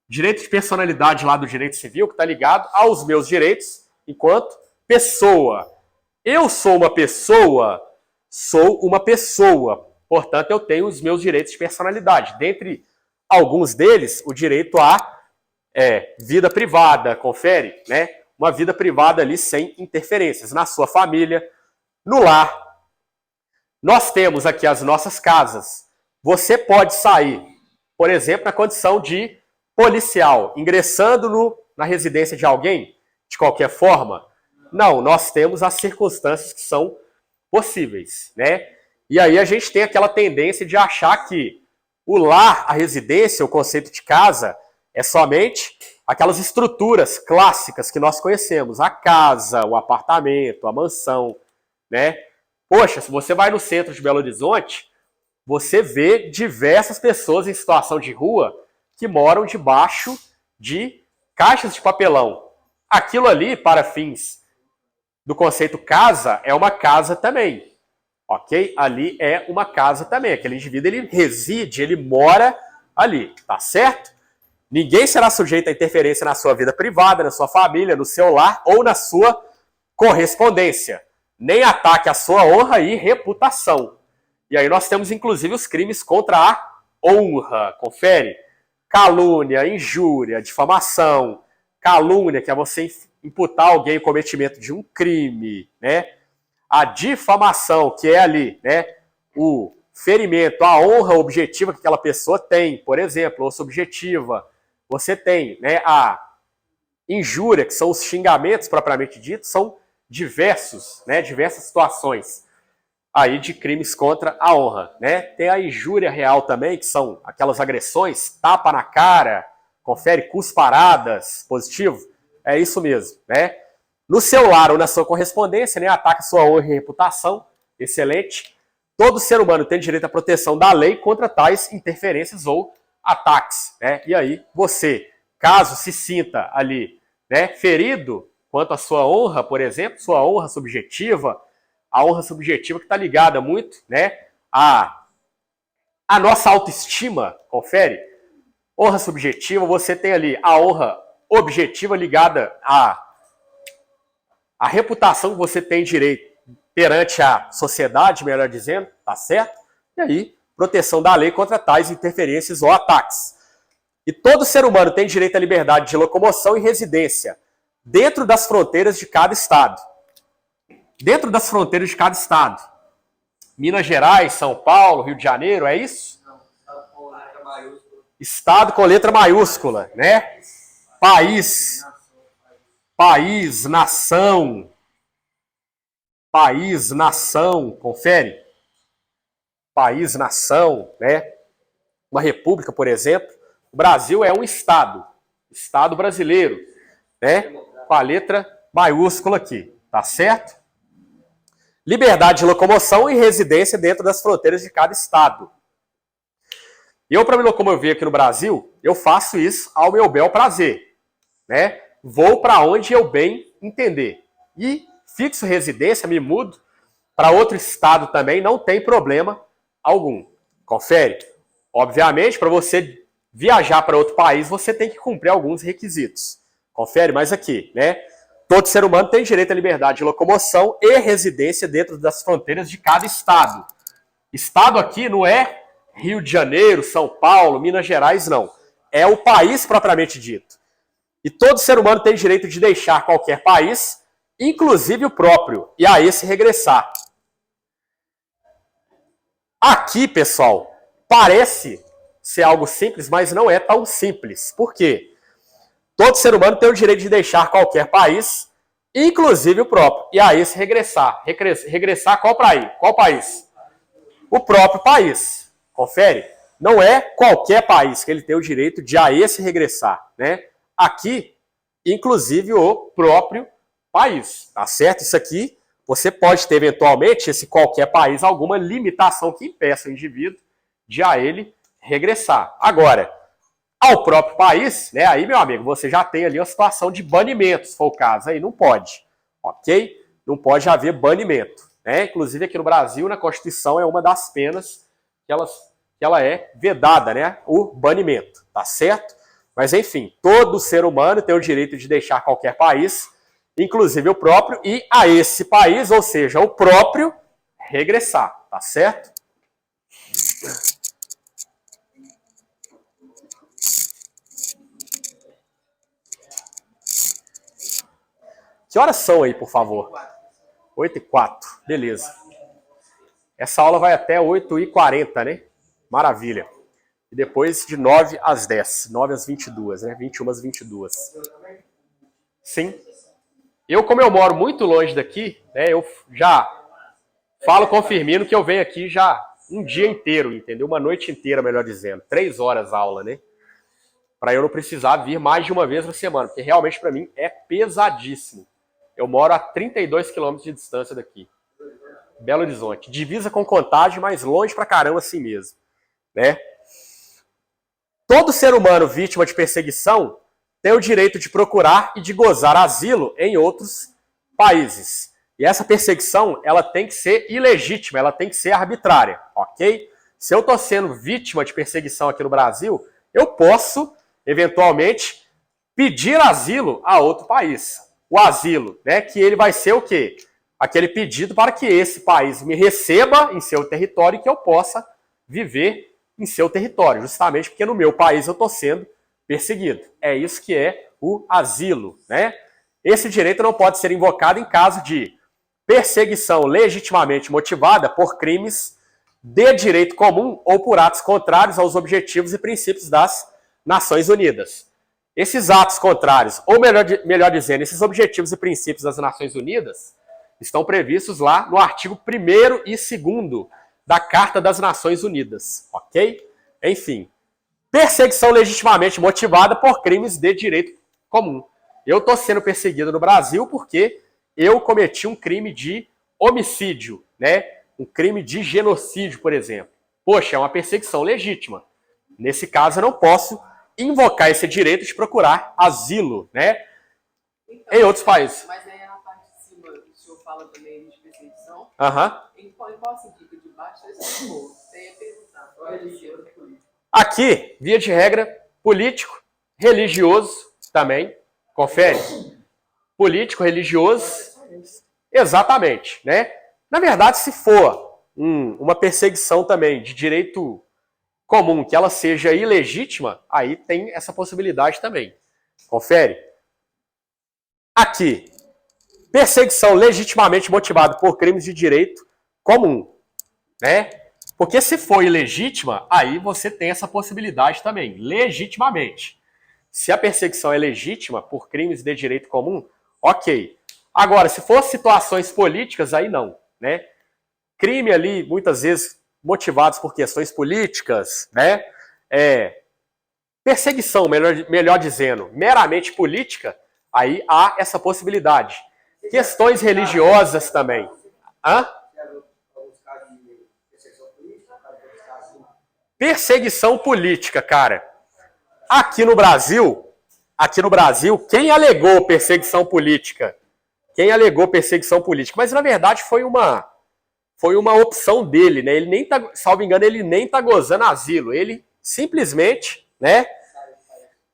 Direito de personalidade lá do direito civil, que está ligado aos meus direitos enquanto pessoa. Eu sou uma pessoa. Portanto, eu tenho os meus direitos de personalidade. Dentre alguns deles, o direito à vida privada, confere, né? Uma vida privada ali sem interferências na sua família, no lar, Nós temos aqui as nossas casas. Você pode sair, por exemplo, na condição de policial, ingressando na residência de alguém, de qualquer forma? Não, nós temos as circunstâncias que são possíveis, né? E aí a gente tem aquela tendência de achar que o lar, a residência, o conceito de casa, é somente aquelas estruturas clássicas que nós conhecemos, a casa, o apartamento, a mansão, né? Poxa, se você vai no centro de Belo Horizonte, você vê diversas pessoas em situação de rua que moram debaixo de caixas de papelão. Aquilo ali, para fins do conceito casa, é uma casa também, ok? Ali é uma casa também. Aquele indivíduo, ele reside, ele mora ali, tá certo? Ninguém será sujeito a interferência na sua vida privada, na sua família, no seu lar ou na sua correspondência. Nem ataque à sua honra e reputação. E aí nós temos, inclusive, os crimes contra a honra. Confere. Calúnia, injúria, difamação. Calúnia, que é você imputar alguém o cometimento de um crime, né? A difamação, que é ali, né, o ferimento, a honra objetiva que aquela pessoa tem, por exemplo, ou subjetiva. Você tem, né, a injúria, que são os xingamentos propriamente ditos, são diversas situações aí de crimes contra a honra, né? Tem a injúria real também, que são aquelas agressões, tapa na cara, confere, cusparadas, positivo, é isso mesmo, né? No seu lar ou na sua correspondência, né, ataca sua honra e reputação, excelente. Todo ser humano tem direito à proteção da lei contra tais interferências ou ataques, né? E aí, você, caso se sinta ali, né, ferido quanto à sua honra, por exemplo, sua honra subjetiva, a honra subjetiva que está ligada muito, né, à nossa autoestima, confere? Honra subjetiva, você tem ali a honra objetiva ligada à reputação que você tem direito perante a sociedade, melhor dizendo, tá certo? E aí, proteção da lei contra tais interferências ou ataques. E todo ser humano tem direito à liberdade de locomoção e residência dentro das fronteiras de cada estado. Dentro das fronteiras de cada estado. Minas Gerais, São Paulo, Rio de Janeiro, é isso? Não, com letra maiúscula. Estado com letra maiúscula, né? País, nação. País, nação, confere? País, nação, né? Uma república, por exemplo. O Brasil é um estado. Estado brasileiro, né? Com a letra maiúscula aqui, tá certo? Liberdade de locomoção e residência dentro das fronteiras de cada estado. Eu, para me locomover aqui no Brasil, eu faço isso ao meu bel prazer, né? Vou para onde eu bem entender. E fixo residência, me mudo para outro estado também, não tem problema algum. Confere? Obviamente, para você viajar para outro país, você tem que cumprir alguns requisitos. Confere? Mas aqui, né? Todo ser humano tem direito à liberdade de locomoção e residência dentro das fronteiras de cada estado. Estado aqui não é Rio de Janeiro, São Paulo, Minas Gerais, não. É o país propriamente dito. E todo ser humano tem direito de deixar qualquer país, inclusive o próprio, e a esse regressar. Aqui, pessoal, parece ser algo simples, mas não é tão simples. Por quê? Todo ser humano tem o direito de deixar qualquer país, inclusive o próprio, e a esse regressar. Regressar qual país? O próprio país. Confere? Não é qualquer país que ele tem o direito de a esse regressar, né? Aqui, inclusive o próprio país, tá certo? Isso aqui, você pode ter eventualmente, esse qualquer país, alguma limitação que impeça o indivíduo de a ele regressar. Agora, ao próprio país, né? Aí, meu amigo, você já tem ali uma situação de banimento, se for o caso. Aí não pode, ok? Não pode haver banimento, né? Inclusive aqui no Brasil, na Constituição, é uma das penas que ela é vedada, né? O banimento, tá certo? Mas, enfim, todo ser humano tem o direito de deixar qualquer país, inclusive o próprio, e a esse país, ou seja, o próprio, regressar, tá certo? Que horas são aí, por favor? 8h04, beleza. Essa aula vai até 8h40, né? Maravilha. E depois de 9 às 10. 9 às 22, né? 21 às 22. Sim. Eu, como eu moro muito longe daqui, né? Eu já falo com o Firmino que eu venho aqui já um dia inteiro, entendeu? Uma noite inteira, melhor dizendo. 3 horas aula, né? Para eu não precisar vir mais de uma vez na semana, porque realmente para mim é pesadíssimo. Eu moro a 32 quilômetros de distância daqui. Belo Horizonte. Divisa com Contagem, mas longe pra caramba assim mesmo, né? Todo ser humano vítima de perseguição tem o direito de procurar e de gozar asilo em outros países. E essa perseguição, ela tem que ser ilegítima, ela tem que ser arbitrária, ok? Se eu tô sendo vítima de perseguição aqui no Brasil, eu posso, eventualmente, pedir asilo a outro país. O asilo, né? Que ele vai ser o quê? Aquele pedido para que esse país me receba em seu território e que eu possa viver em seu território, justamente porque no meu país eu estou sendo perseguido. É isso que é o asilo, né? Esse direito não pode ser invocado em caso de perseguição legitimamente motivada por crimes de direito comum ou por atos contrários aos objetivos e princípios das Nações Unidas. Esses atos contrários, ou melhor dizendo, esses objetivos e princípios das Nações Unidas, estão previstos lá no artigo 1º e 2º da Carta das Nações Unidas, ok? Enfim, perseguição legitimamente motivada por crimes de direito comum. Eu estou sendo perseguido no Brasil porque eu cometi um crime de homicídio, né? Um crime de genocídio, por exemplo. Poxa, é uma perseguição legítima. Nesse caso, eu não posso invocar esse direito de procurar asilo, né? Então, em outros países. Mas aí na parte de cima, o senhor fala também de perseguição. Em qual sentido de baixo esse for? Você ia perguntar. Aqui, via de regra, político, religioso também. Confere? Político, religioso. Exatamente, né? Na verdade, se for uma perseguição também de direito comum, que ela seja ilegítima, aí tem essa possibilidade também. Confere? Aqui, perseguição legitimamente motivada por crimes de direito comum, né? Porque se for ilegítima, aí você tem essa possibilidade também, legitimamente. Se a perseguição é legítima por crimes de direito comum, ok. Agora, se for situações políticas, aí não, né? Crime ali, muitas vezes, motivados por questões políticas, né? Perseguição, melhor dizendo, meramente política, aí há essa possibilidade. Questões religiosas também. Perseguição política, cara. Aqui no Brasil, quem alegou perseguição política? Mas na verdade foi uma opção dele, né? Ele nem tá, salvo engano, ele nem tá gozando asilo. Ele simplesmente, né,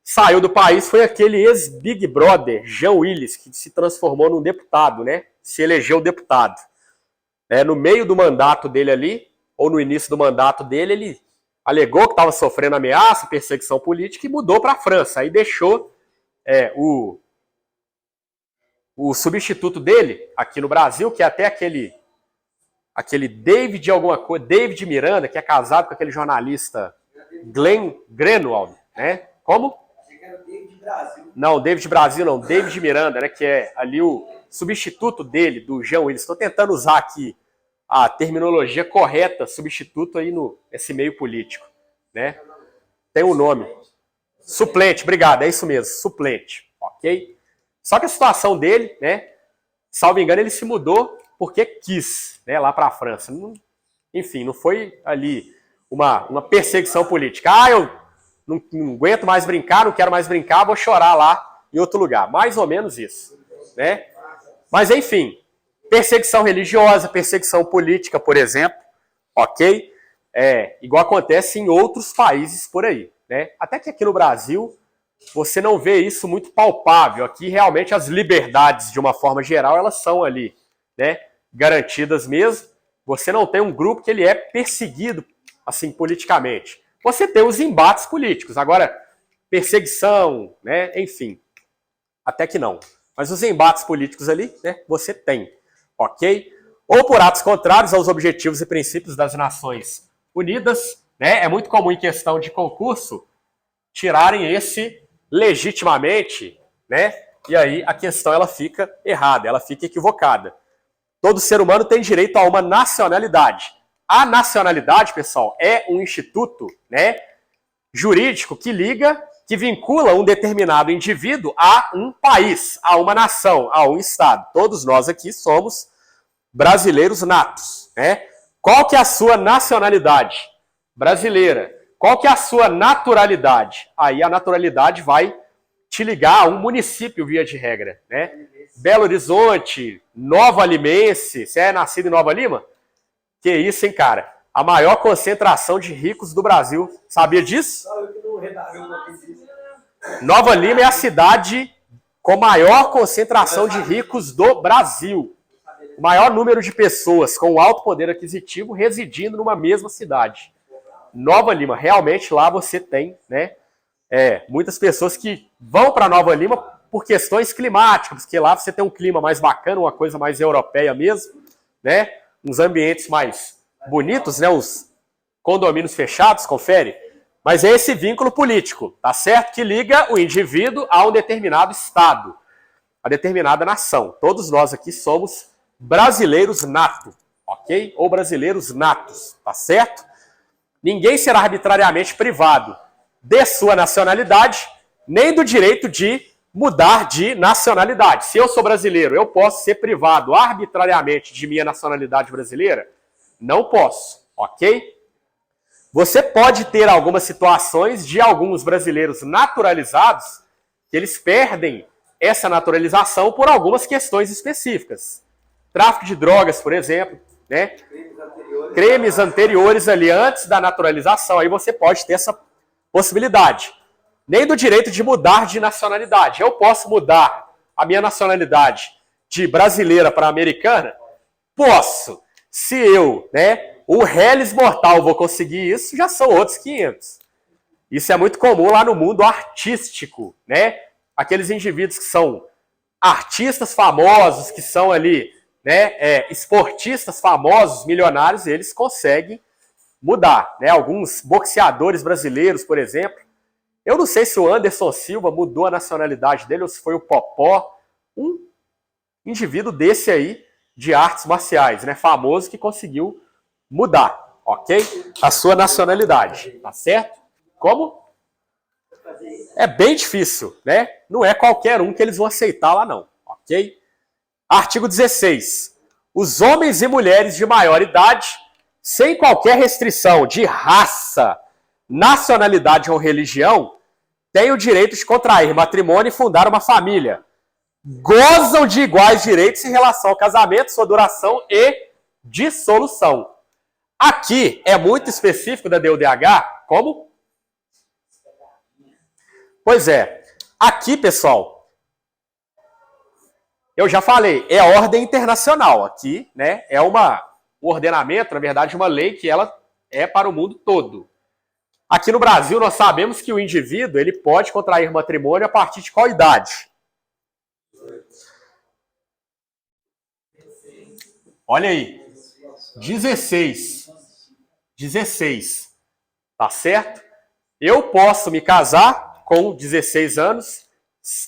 saiu do país. Foi aquele ex-Big Brother, Jean Willis, que se transformou num deputado, né? Se elegeu deputado. No meio do mandato dele ali, ou no início do mandato dele, ele alegou que estava sofrendo ameaça, perseguição política e mudou para a França. Aí deixou o substituto dele aqui no Brasil, que é até aquele David Miranda, que é casado com aquele jornalista Glenn Greenwald, né? Como? Achei que era o David Brasil. Não, David Brasil não, David Miranda, né? Que é ali o substituto dele, do Jean Willis. Estou tentando usar aqui a terminologia correta, substituto aí nesse meio político, né? Tem um nome. Suplente, obrigado, é isso mesmo, suplente, ok? Só que a situação dele, né? Salvo engano, ele se mudou porque quis, né? Lá para a França. Enfim, não foi ali uma perseguição política. Eu não aguento mais brincar, não quero mais brincar, vou chorar lá em outro lugar. Mais ou menos isso, né? Mas enfim, perseguição religiosa, perseguição política, por exemplo, ok? Igual acontece em outros países por aí, né? Até que aqui no Brasil você não vê isso muito palpável. Aqui realmente as liberdades, de uma forma geral, elas são ali, né, garantidas mesmo. Você não tem um grupo que ele é perseguido assim politicamente. Você tem os embates políticos. Agora, perseguição, né, enfim, até que não. Mas os embates políticos ali, né, você tem, ok? ou por atos contrários aos objetivos e princípios das Nações Unidas, né? É muito comum em questão de concurso tirarem esse legitimamente, né? E aí a questão ela fica errada, ela fica equivocada. Todo ser humano tem direito a uma nacionalidade. A nacionalidade, pessoal, é um instituto, né, jurídico que liga, que vincula um determinado indivíduo a um país, a uma nação, a um estado. Todos nós aqui somos brasileiros natos, né? Qual que é a sua nacionalidade? Brasileira. Qual que é a sua naturalidade? Aí a naturalidade vai te ligar a um município, via de regra, né? Belo Horizonte, Nova Limense. Você é nascido em Nova Lima? Que isso, hein, cara? A maior concentração de ricos do Brasil. Sabia disso? Nova Lima é a cidade com maior concentração de ricos do Brasil. O maior número de pessoas com alto poder aquisitivo residindo numa mesma cidade. Nova Lima, realmente lá você tem, né? Muitas pessoas que vão para Nova Lima por questões climáticas, porque lá você tem um clima mais bacana, uma coisa mais europeia mesmo, né? Uns ambientes mais bonitos, né? Os condomínios fechados, confere. Mas é esse vínculo político, tá certo? Que liga o indivíduo a um determinado estado, a determinada nação. Todos nós aqui somos brasileiros nato, ok? Ou brasileiros natos, tá certo? Ninguém será arbitrariamente privado de sua nacionalidade, nem do direito de mudar de nacionalidade. Se eu sou brasileiro, eu posso ser privado arbitrariamente de minha nacionalidade brasileira? Não posso, ok? Você pode ter algumas situações de alguns brasileiros naturalizados que eles perdem essa naturalização por algumas questões específicas. Tráfico de drogas, por exemplo, né? Crimes anteriores ali antes da naturalização, aí você pode ter essa possibilidade. Nem do direito de mudar de nacionalidade. Eu posso mudar a minha nacionalidade de brasileira para americana? Posso. Se eu, né, o reles mortal, vou conseguir isso, já são outros 500. Isso é muito comum lá no mundo artístico, né? Aqueles indivíduos que são artistas famosos, que são ali, né, esportistas famosos, milionários, eles conseguem mudar, né? Alguns boxeadores brasileiros, por exemplo. Eu não sei se o Anderson Silva mudou a nacionalidade dele ou se foi o Popó, um indivíduo desse aí de artes marciais, né, famoso, que conseguiu mudar, ok? A sua nacionalidade, tá certo? Como? É bem difícil, né? Não é qualquer um que eles vão aceitar lá não, ok? Artigo 16. Os homens e mulheres de maior idade, sem qualquer restrição de raça, nacionalidade ou religião, têm o direito de contrair matrimônio e fundar uma família. Gozam de iguais direitos em relação ao casamento, sua duração e dissolução. Aqui é muito específico da DUDH, como? Pois é, aqui, pessoal, eu já falei, é ordem internacional. Aqui, né, é um ordenamento, na verdade, uma lei que ela é para o mundo todo. Aqui no Brasil, nós sabemos que o indivíduo ele pode contrair matrimônio a partir de qual idade? Olha aí, 16. 16, tá certo? Eu posso me casar com 16 anos,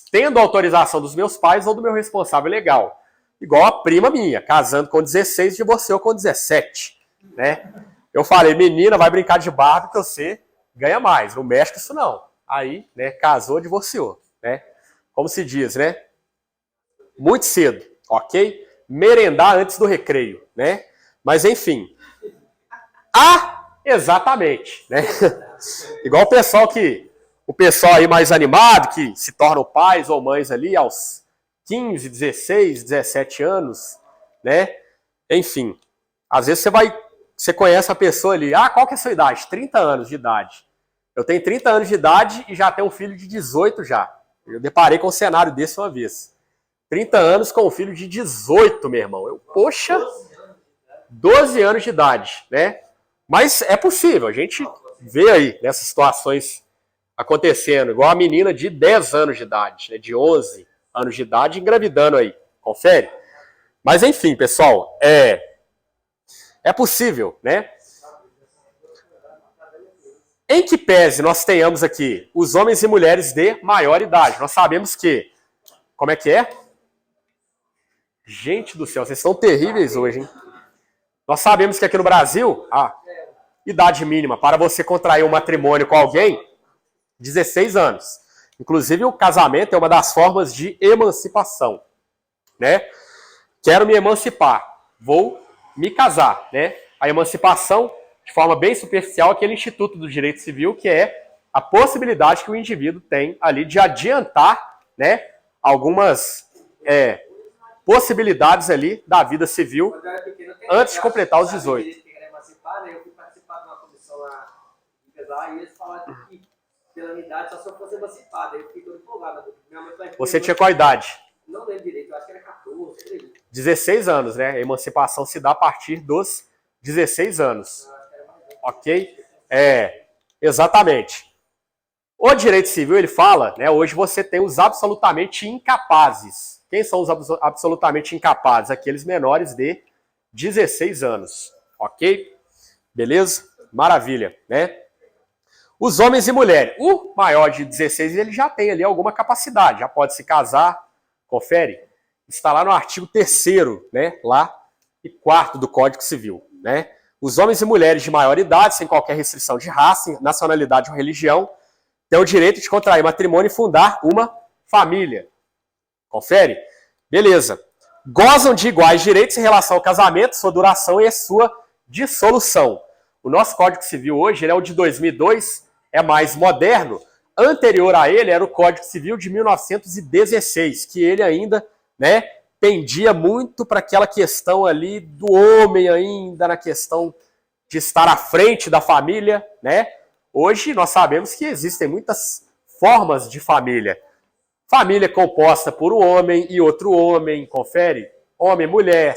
tendo autorização dos meus pais ou do meu responsável legal. Igual a prima minha, casando com 16, divorciou com 17, né? Eu falei, menina, vai brincar de Barbie que você ganha mais, não mexe com isso não. Aí, né, casou, divorciou, né? Como se diz, né? Muito cedo, ok? Merendar antes do recreio, né? Mas enfim. Exatamente, né? Igual o pessoal aí mais animado, que se tornam pais ou mães ali aos 15, 16, 17 anos, né? Enfim, às vezes você conhece a pessoa ali, qual que é a sua idade? 30 anos de idade. Eu tenho 30 anos de idade e já tenho um filho de 18 já. Eu deparei com um cenário desse uma vez. 30 anos com um filho de 18, meu irmão. Poxa, 12 anos de idade, né? Mas é possível, a gente vê aí nessas situações acontecendo, igual a menina de 10 anos de idade, né, de 11 anos de idade, engravidando aí, confere? Mas enfim, pessoal, É possível, né? Em que pese nós tenhamos aqui os homens e mulheres de maior idade. Nós sabemos que... Como é que é? Gente do céu, vocês estão terríveis hoje, hein? Nós sabemos que aqui no Brasil, a idade mínima para você contrair um matrimônio com alguém, 16 anos. Inclusive, o casamento é uma das formas de emancipação, né? Quero me emancipar, vou me casar, né? A emancipação, de forma bem superficial, é aquele instituto do direito civil, que é a possibilidade que o indivíduo tem ali de adiantar, né, algumas possibilidades ali da vida civil antes de completar os 18. Eu fui participar de uma comissão lá e eles falaram que pela minha idade só se eu fosse emancipada. Eu fiquei todo empolgado. Você tinha qual idade? Não lembro direito, eu acho que era 14. 16 anos, né? A emancipação se dá a partir dos 16 anos. Ok? Exatamente. O direito civil, ele fala, né? Hoje você tem os absolutamente incapazes. Quem são os absolutamente incapazes? Aqueles menores de 16 anos. Ok? Beleza? Maravilha, né? Os homens e mulheres. O maior de 16, ele já tem ali alguma capacidade. Já pode se casar. Confere. Está lá no artigo 3º, né? Lá e 4º do Código Civil, né? Os homens e mulheres de maior idade, sem qualquer restrição de raça, nacionalidade ou religião, têm o direito de contrair matrimônio e fundar uma família. Confere? Beleza. Gozam de iguais direitos em relação ao casamento, sua duração e sua dissolução. O nosso Código Civil hoje ele é o de 2002, é mais moderno. Anterior a ele era o Código Civil de 1916, que ele ainda, né, pendia muito para aquela questão ali do homem ainda, na questão de estar à frente da família, né? Hoje nós sabemos que existem muitas formas de família. Família composta por um homem e outro homem, confere? Homem, mulher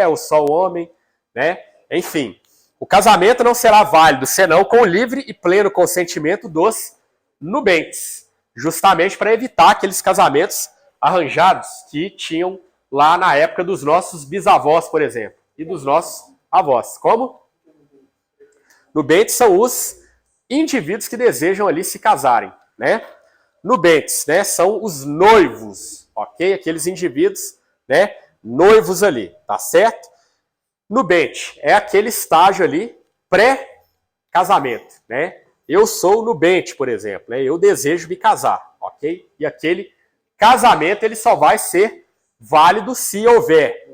ou só o homem, né? Enfim, o casamento não será válido senão com o livre e pleno consentimento dos nubentes, justamente para evitar aqueles casamentos arranjados que tinham lá na época dos nossos bisavós, por exemplo, e dos nossos avós. Como? Nubentes são os indivíduos que desejam ali se casarem, né? Nubentes, né, são os noivos, ok? Aqueles indivíduos, né, noivos ali, tá certo? Nubente é aquele estágio ali pré-casamento, né? Eu sou nubente, por exemplo, né? Eu desejo me casar, ok? E aquele casamento ele só vai ser válido se houver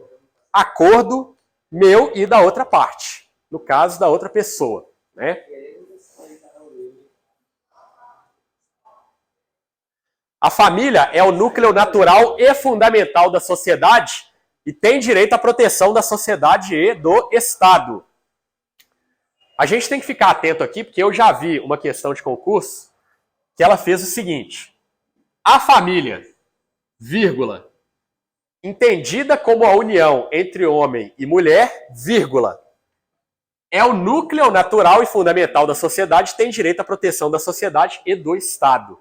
acordo meu e da outra parte, no caso da outra pessoa, né? A família é o núcleo natural e fundamental da sociedade e tem direito à proteção da sociedade e do Estado. A gente tem que ficar atento aqui, porque eu já vi uma questão de concurso que ela fez o seguinte: a família, vírgula, entendida como a união entre homem e mulher, vírgula, é o núcleo natural e fundamental da sociedade, tem direito à proteção da sociedade e do Estado.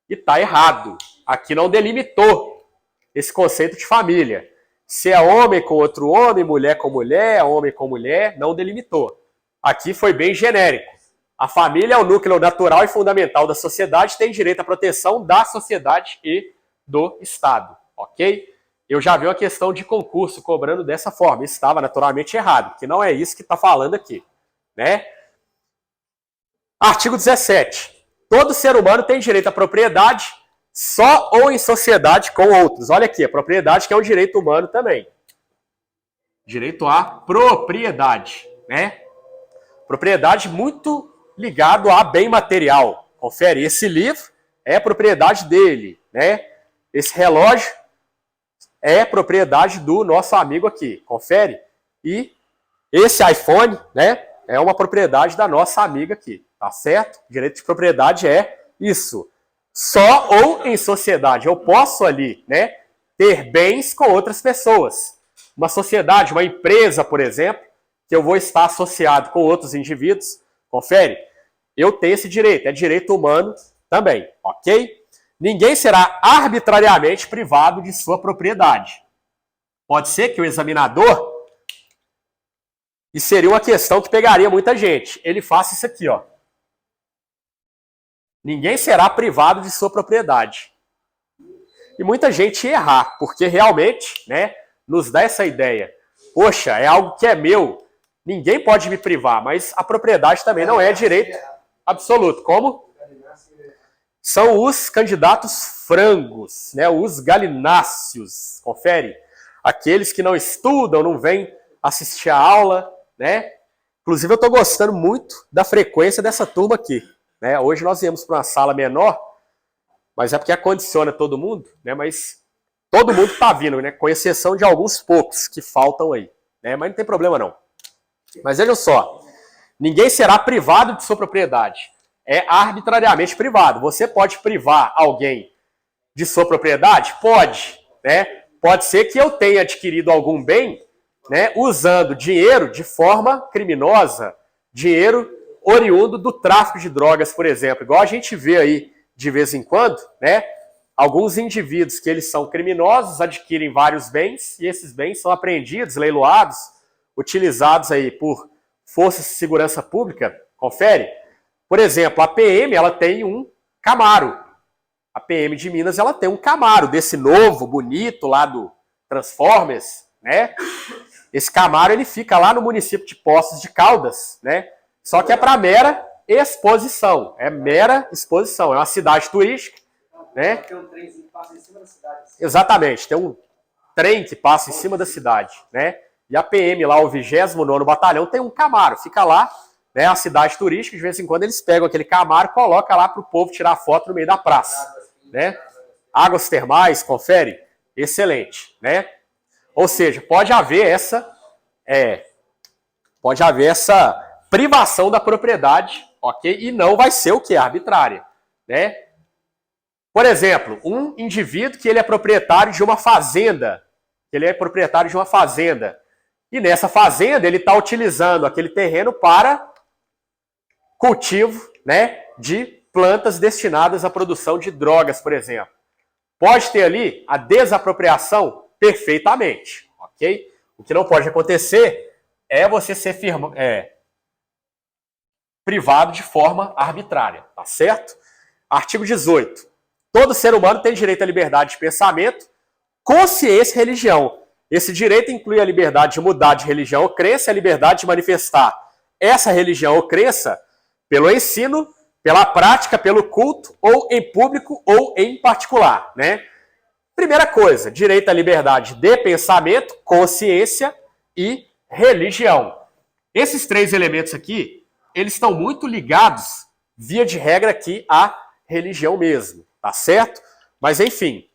E está errado. Aqui não delimitou esse conceito de família. Se é homem com outro homem, mulher com mulher, homem com mulher, não delimitou. Aqui foi bem genérico. A família é o núcleo natural e fundamental da sociedade, tem direito à proteção da sociedade e do Estado. Ok? Eu já vi uma questão de concurso cobrando dessa forma. Isso estava naturalmente errado, porque não é isso que está falando aqui, né? Artigo 17. Todo ser humano tem direito à propriedade só ou em sociedade com outros. Olha aqui, a propriedade que é um direito humano também. Direito à propriedade, né? Propriedade muito ligado a bem material. Confere, esse livro é propriedade dele, né? Esse relógio é propriedade do nosso amigo aqui. Confere? E esse iPhone, né, é uma propriedade da nossa amiga aqui. Tá certo? Direito de propriedade é isso. Só ou em sociedade. Eu posso ali, né, ter bens com outras pessoas. Uma sociedade, uma empresa, por exemplo, que eu vou estar associado com outros indivíduos. Confere? Eu tenho esse direito. É direito humano também. Ok? Ninguém será arbitrariamente privado de sua propriedade. Pode ser que o examinador E seria uma questão que pegaria muita gente. Ele faz isso aqui, ó. Ninguém será privado de sua propriedade. E muita gente ia errar, porque realmente, né, nos dá essa ideia. Poxa, é algo que é meu, ninguém pode me privar, mas a propriedade também não é direito absoluto. Como? São os candidatos frangos, né, os galináceos. Confere? Aqueles que não estudam, não vêm assistir a aula, né? Inclusive, eu estou gostando muito da frequência dessa turma aqui. Né? Hoje nós viemos para uma sala menor, mas é porque acondiciona todo mundo, né? Mas todo mundo está vindo, né? Com exceção de alguns poucos que faltam aí. Né? Mas não tem problema, não. Mas vejam só, ninguém será privado de sua propriedade. É arbitrariamente privado. Você pode privar alguém de sua propriedade? Pode. Né? Pode ser que eu tenha adquirido algum bem, né, usando dinheiro de forma criminosa, dinheiro oriundo do tráfico de drogas, por exemplo. Igual a gente vê aí de vez em quando, né, alguns indivíduos que eles são criminosos adquirem vários bens e esses bens são apreendidos, leiloados, utilizados aí por forças de segurança pública. Confere? Por exemplo, a PM, ela tem um Camaro. A PM de Minas, ela tem um Camaro desse novo, bonito, lá do Transformers, né? Esse Camaro, ele fica lá no município de Poços de Caldas, né? Só que é para mera exposição. É mera exposição. É uma cidade turística, né? Tem um trem que passa em cima da cidade. Exatamente. Tem um trem que passa em cima da cidade, né? E a PM lá, o 29º Batalhão, tem um Camaro. Fica lá, né? A cidade turística, de vez em quando eles pegam aquele Camaro e colocam lá para o povo tirar foto no meio da praça, né? Águas termais, confere? Excelente, né? Ou seja, pode haver essa privação da propriedade, ok? E não vai ser o que? Arbitrária, né? Por exemplo, um indivíduo que ele é proprietário de uma fazenda, e nessa fazenda ele está utilizando aquele terreno para cultivo, né, de plantas destinadas à produção de drogas, por exemplo. Pode ter ali a desapropriação? Perfeitamente, ok? O que não pode acontecer é você ser privado de forma arbitrária, tá certo? Artigo 18. Todo ser humano tem direito à liberdade de pensamento, consciência e religião. Esse direito inclui a liberdade de mudar de religião ou crença e a liberdade de manifestar essa religião ou crença pelo ensino, pela prática, pelo culto, ou em público ou em particular, né? Primeira coisa, direito à liberdade de pensamento, consciência e religião. Esses três elementos aqui, eles estão muito ligados, via de regra aqui, à religião mesmo, tá certo? Mas enfim,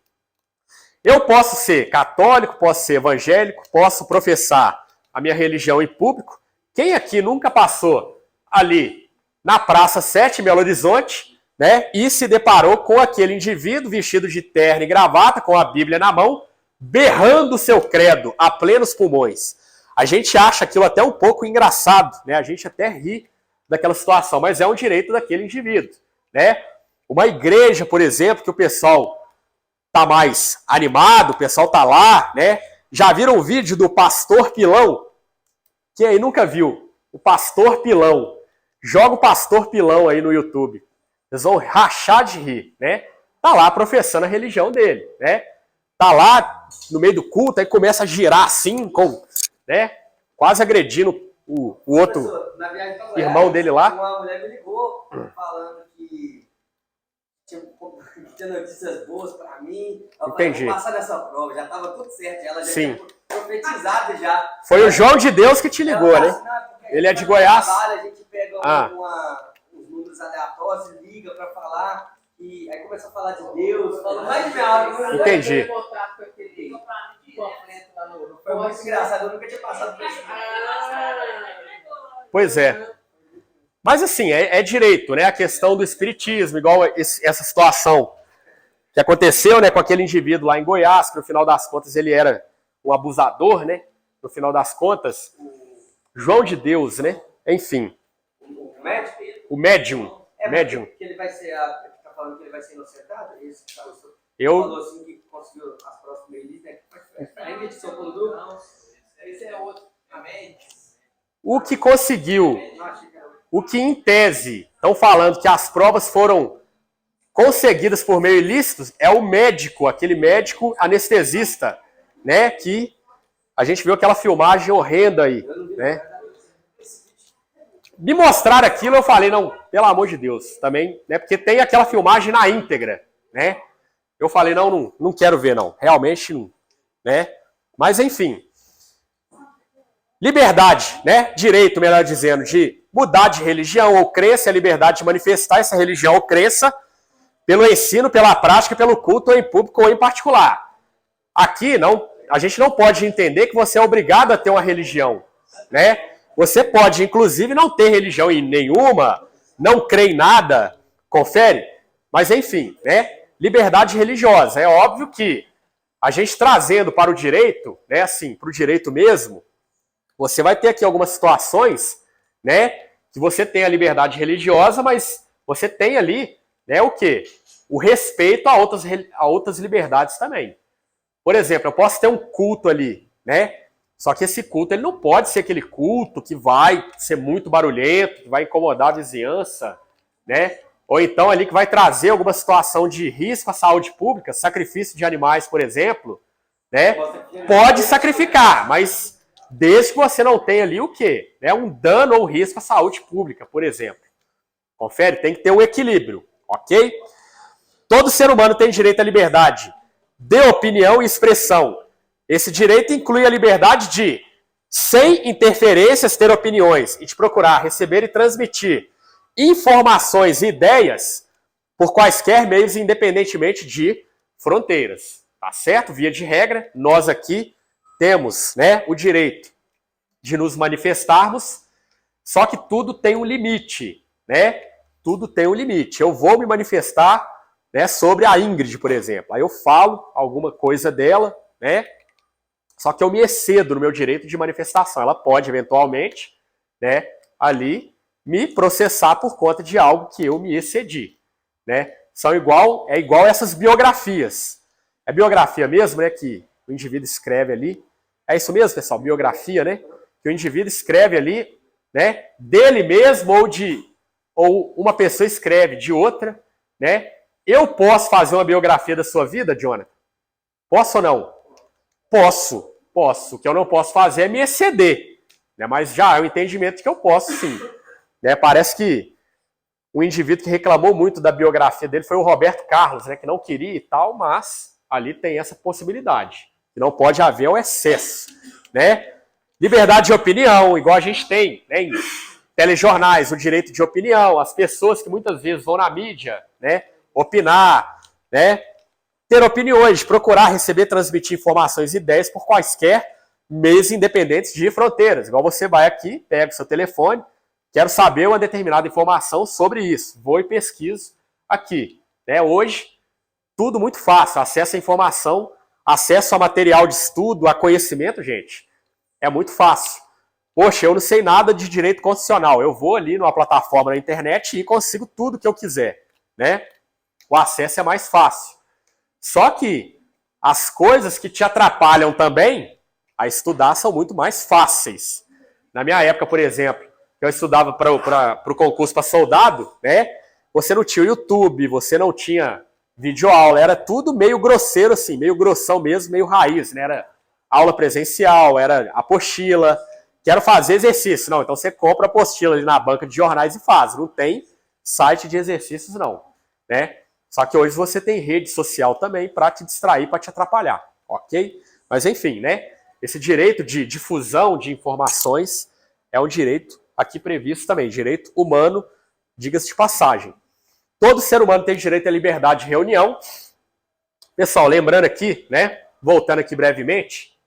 eu posso ser católico, posso ser evangélico, posso professar a minha religião em público. Quem aqui nunca passou ali na Praça 7, em Belo Horizonte, né, e se deparou com aquele indivíduo vestido de terno e gravata, com a Bíblia na mão, berrando o seu credo a plenos pulmões? A gente acha aquilo até um pouco engraçado, né? A gente até ri daquela situação, mas é um direito daquele indivíduo, né? Uma igreja, por exemplo, que o pessoal tá mais animado, o pessoal tá lá, né? Já viram o vídeo do Pastor Pilão? Quem aí nunca viu? O Pastor Pilão. Joga o Pastor Pilão aí no YouTube. Eles vão rachar de rir, né? Tá lá professando a religião dele, né? Tá lá no meio do culto, aí começa a girar assim, né? Quase agredindo o outro irmão dele lá. Uma mulher me ligou falando que tinha notícias boas pra mim. Eu Entendi. Vou passar nessa prova, já tava tudo certo. Ela já Sim. tinha profetizado já. Foi o João de Deus que te ligou, ela né? Ele é de Goiás. A gente pega uns números aleatórios e liga pra falar. E aí começou a falar de Deus, falou mais de meia hora. Entendi. Foi muito engraçado, eu nunca tinha passado por isso. Pois é. Mas assim, é direito, né? A questão do espiritismo, igual essa situação que aconteceu, né, com aquele indivíduo lá em Goiás, que no final das contas ele era um abusador, né? No final das contas, João de Deus, né? Enfim. O médium. Médium. Que ele vai ser, tá falando que ele vai ser inocentado? Esse que Eu... falou assim que conseguiu as provas do Melis, né? A edição quando... Esse é outro. Amém. o que conseguiu, o que em tese estão falando que as provas foram conseguidas por meio ilícito é o médico, aquele médico anestesista, né? Que a gente viu aquela filmagem horrenda aí, né? Me mostraram aquilo, eu falei, não, pelo amor de Deus, também, né? Porque tem aquela filmagem na íntegra, né? Eu falei, não quero ver, não. Realmente não, né? Mas, enfim. Liberdade, né? Direito, melhor dizendo, de mudar de religião ou crença, a liberdade de manifestar essa religião ou crença pelo ensino, pela prática, pelo culto, ou em público ou em particular. Aqui, não, a gente não pode entender que você é obrigado a ter uma religião, né? Você pode, inclusive, não ter religião em nenhuma, não crer em nada, confere? Mas, enfim, né? Liberdade religiosa. É óbvio que a gente trazendo para o direito, né, assim, para o direito mesmo, você vai ter aqui algumas situações, né, que você tem a liberdade religiosa, mas você tem ali, né, o quê? O respeito a outras liberdades também. Por exemplo, eu posso ter um culto ali, né, só que esse culto ele não pode ser aquele culto que vai ser muito barulhento, que vai incomodar a vizinhança, né, ou então ali que vai trazer alguma situação de risco à saúde pública, sacrifício de animais, por exemplo, né, pode sacrificar, mas desde que você não tenha ali o quê? Né? Um dano ou risco à saúde pública, por exemplo. Confere? Tem que ter um equilíbrio, ok? Todo ser humano tem direito à liberdade de opinião e expressão. Esse direito inclui a liberdade de, sem interferências, ter opiniões e de procurar receber e transmitir informações e ideias por quaisquer meios, independentemente de fronteiras. Tá certo? Via de regra, nós aqui temos, né, o direito de nos manifestarmos, só que tudo tem um limite, né? Tudo tem um limite. Eu vou me manifestar, né, sobre a Ingrid, por exemplo. Aí eu falo alguma coisa dela, né? Só que eu me excedo no meu direito de manifestação. Ela pode, eventualmente, né, ali me processar por conta de algo que eu me excedi, né? É igual essas biografias. É biografia mesmo, né, que o indivíduo escreve ali. É isso mesmo, pessoal, biografia, né? Que o indivíduo escreve ali, né, dele mesmo ou uma pessoa escreve de outra, né? Eu posso fazer uma biografia da sua vida, Jonathan? Posso ou não? Posso. O que eu não posso fazer é me exceder, né? Mas já é o entendimento que eu posso, sim. Né? Parece que o indivíduo que reclamou muito da biografia dele foi o Roberto Carlos, né? Que não queria e tal, mas ali tem essa possibilidade. Que não pode haver o excesso, né? Liberdade de opinião, igual a gente tem, né, em telejornais, o direito de opinião, as pessoas que muitas vezes vão na mídia, né, opinar, né, ter opiniões, procurar receber, transmitir informações e ideias por quaisquer meios independentes de fronteiras. Igual você vai aqui, pega o seu telefone, quero saber uma determinada informação sobre isso, vou e pesquiso aqui. Né? Hoje, tudo muito fácil, acesso à informação, acesso a material de estudo, a conhecimento, gente, é muito fácil. Poxa, eu não sei nada de direito constitucional, eu vou ali numa plataforma na internet e consigo tudo que eu quiser, né? O acesso é mais fácil. Só que as coisas que te atrapalham também a estudar são muito mais fáceis. Na minha época, por exemplo, eu estudava para o concurso para soldado, né? Você não tinha o YouTube, você não tinha videoaula, era tudo meio grosseiro assim, meio grossão mesmo, meio raiz, né? Era aula presencial, era apostila. Quero fazer exercício. Não, então você compra a apostila ali na banca de jornais e faz. Não tem site de exercícios, não. Né? Só que hoje você tem rede social também para te distrair, para te atrapalhar. Ok? Mas enfim, né? Esse direito de difusão de informações é um direito aqui previsto também. Direito humano, diga-se de passagem. Todo ser humano tem direito à liberdade de reunião. Pessoal, lembrando aqui, né? Voltando aqui brevemente,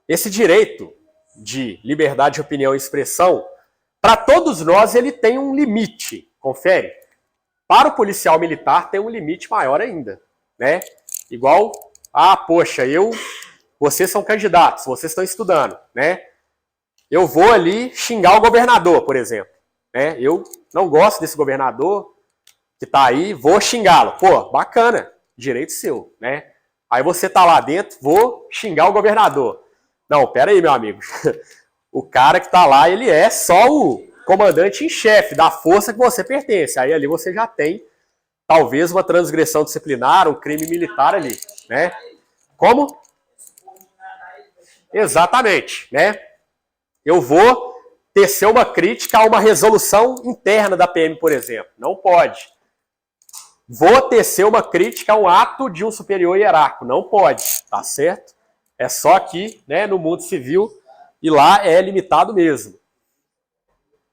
esse direito de liberdade de opinião e expressão, para todos nós, ele tem um limite. Confere? Para o policial militar tem um limite maior ainda, né? Igual, poxa, vocês são candidatos, vocês estão estudando, né? Eu vou ali xingar o governador, por exemplo, né? Eu não gosto desse governador que tá aí, vou xingá-lo. Pô, bacana, direito seu, né? Aí você tá lá dentro, vou xingar o governador. Não, pera aí, meu amigo. O cara que está lá, ele é só o comandante em chefe da força que você pertence. Aí ali você já tem, talvez, uma transgressão disciplinar, um crime militar ali, né? Como? Exatamente, né? Eu vou tecer uma crítica a uma resolução interna da PM, por exemplo. Não pode. Vou tecer uma crítica a um ato de um superior hierárquico. Não pode, tá certo? É só aqui, né, no mundo civil, e lá é limitado mesmo.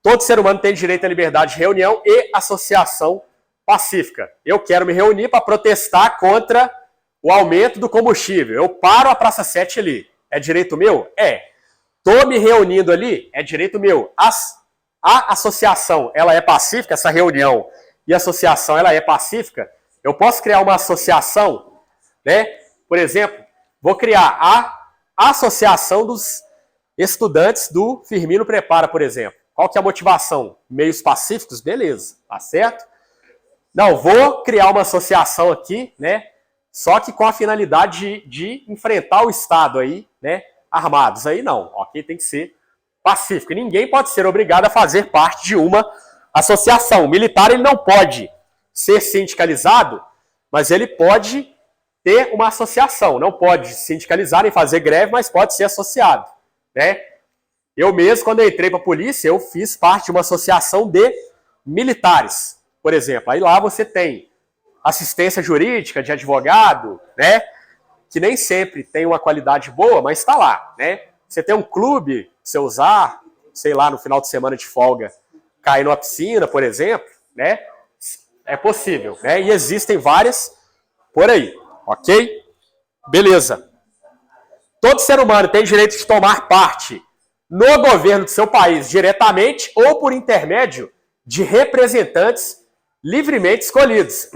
Todo ser humano tem direito à liberdade de reunião e associação pacífica. Eu quero me reunir para protestar contra o aumento do combustível. Eu paro a Praça 7 ali. É direito meu? É. Estou me reunindo ali? É direito meu. A associação, ela é pacífica? Essa reunião e associação, ela é pacífica? Eu posso criar uma associação, né? Por exemplo, vou criar a Associação dos Estudantes do Firmino Prepara, por exemplo. Qual que é a motivação? Meios pacíficos? Beleza, tá certo? Não, vou criar uma associação aqui, né? Só que com a finalidade de enfrentar o Estado aí, né? Armados. Aí não, ok? Tem que ser pacífico. E ninguém pode ser obrigado a fazer parte de uma associação. O militar, ele não pode ser sindicalizado, mas ele pode ter uma associação. Não pode sindicalizar nem fazer greve, mas pode ser associado, né? Eu mesmo, quando eu entrei para a polícia, eu fiz parte de uma associação de militares, por exemplo. Aí lá você tem assistência jurídica de advogado, né? Que nem sempre tem uma qualidade boa, mas está lá, né? Você tem um clube pra você usar, sei lá, no final de semana de folga, cair numa piscina, por exemplo, né? É possível, né? E existem várias por aí, ok? Beleza. Todo ser humano tem direito de tomar parte no governo do seu país, diretamente ou por intermédio de representantes livremente escolhidos.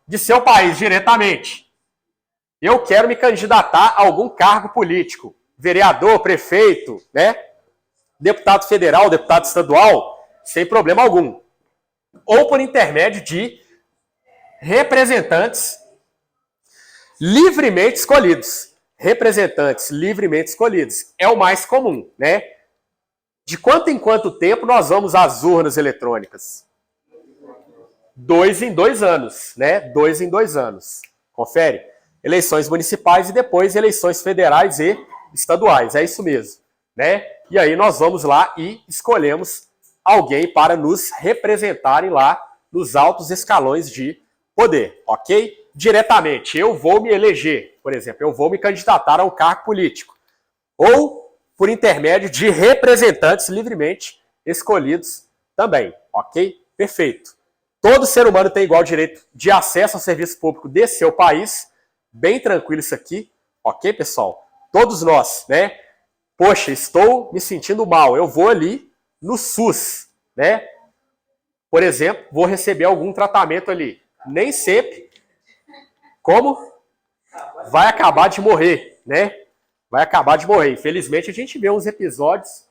De seu país, diretamente. Eu quero me candidatar a algum cargo político. Vereador, prefeito, né? Deputado federal, deputado estadual, sem problema algum. Ou por intermédio de representantes livremente escolhidos. Representantes livremente escolhidos. É o mais comum, né? De quanto em quanto tempo nós vamos às urnas eletrônicas? 2 em 2 anos, né? 2 em 2 anos. Confere? Eleições municipais e depois eleições federais e estaduais. É isso mesmo, né? E aí nós vamos lá e escolhemos alguém para nos representarem lá nos altos escalões de poder, ok? Diretamente, eu vou me eleger, por exemplo, eu vou me candidatar a um cargo político. Ou por intermédio de representantes livremente escolhidos também, ok? Perfeito. Todo ser humano tem igual direito de acesso ao serviço público de seu país. Bem tranquilo isso aqui, ok, pessoal? Todos nós, né? Poxa, estou me sentindo mal, eu vou ali no SUS, né? Por exemplo, vou receber algum tratamento ali. Nem sempre, como? Vai acabar de morrer, né? Vai acabar de morrer. Infelizmente, a gente vê uns episódios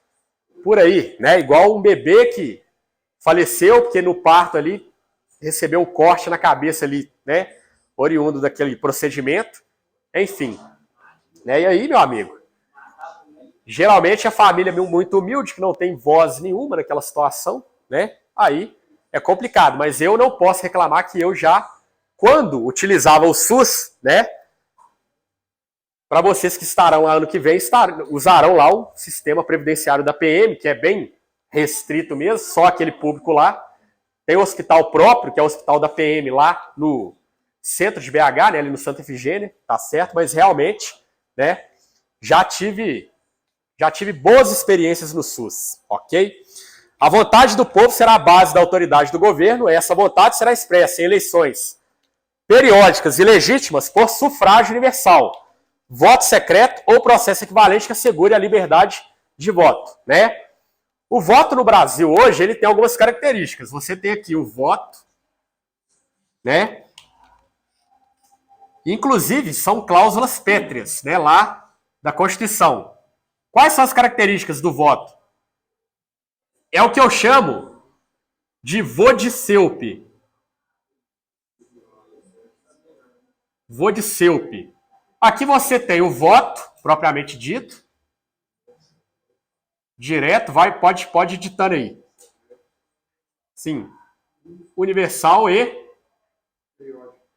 por aí, né? Igual um bebê que faleceu porque no parto ali recebeu um corte na cabeça ali, né? Oriundo daquele procedimento. Enfim. Né? E aí, meu amigo, geralmente a família é muito humilde, que não tem voz nenhuma naquela situação, né? Aí é complicado, mas eu não posso reclamar que eu já, quando utilizava o SUS, né? Para vocês que estarão ano que vem, usarão lá o sistema previdenciário da PM, que é bem restrito mesmo, só aquele público lá. Tem o hospital próprio, que é o hospital da PM lá no centro de BH, né, ali no Santa Efigênia, tá certo? Mas realmente, né, já tive boas experiências no SUS, ok? A vontade do povo será a base da autoridade do governo. Essa vontade será expressa em eleições periódicas e legítimas por sufrágio universal, voto secreto ou processo equivalente que assegure a liberdade de voto, né? O voto no Brasil hoje, ele tem algumas características. Você tem aqui o voto, né? Inclusive, são cláusulas pétreas, né, lá da Constituição. Quais são as características do voto? É o que eu chamo de vodiceupe. Vodiceupe. Aqui você tem o voto, propriamente dito, Direto, pode ir ditando aí. Sim. Universal e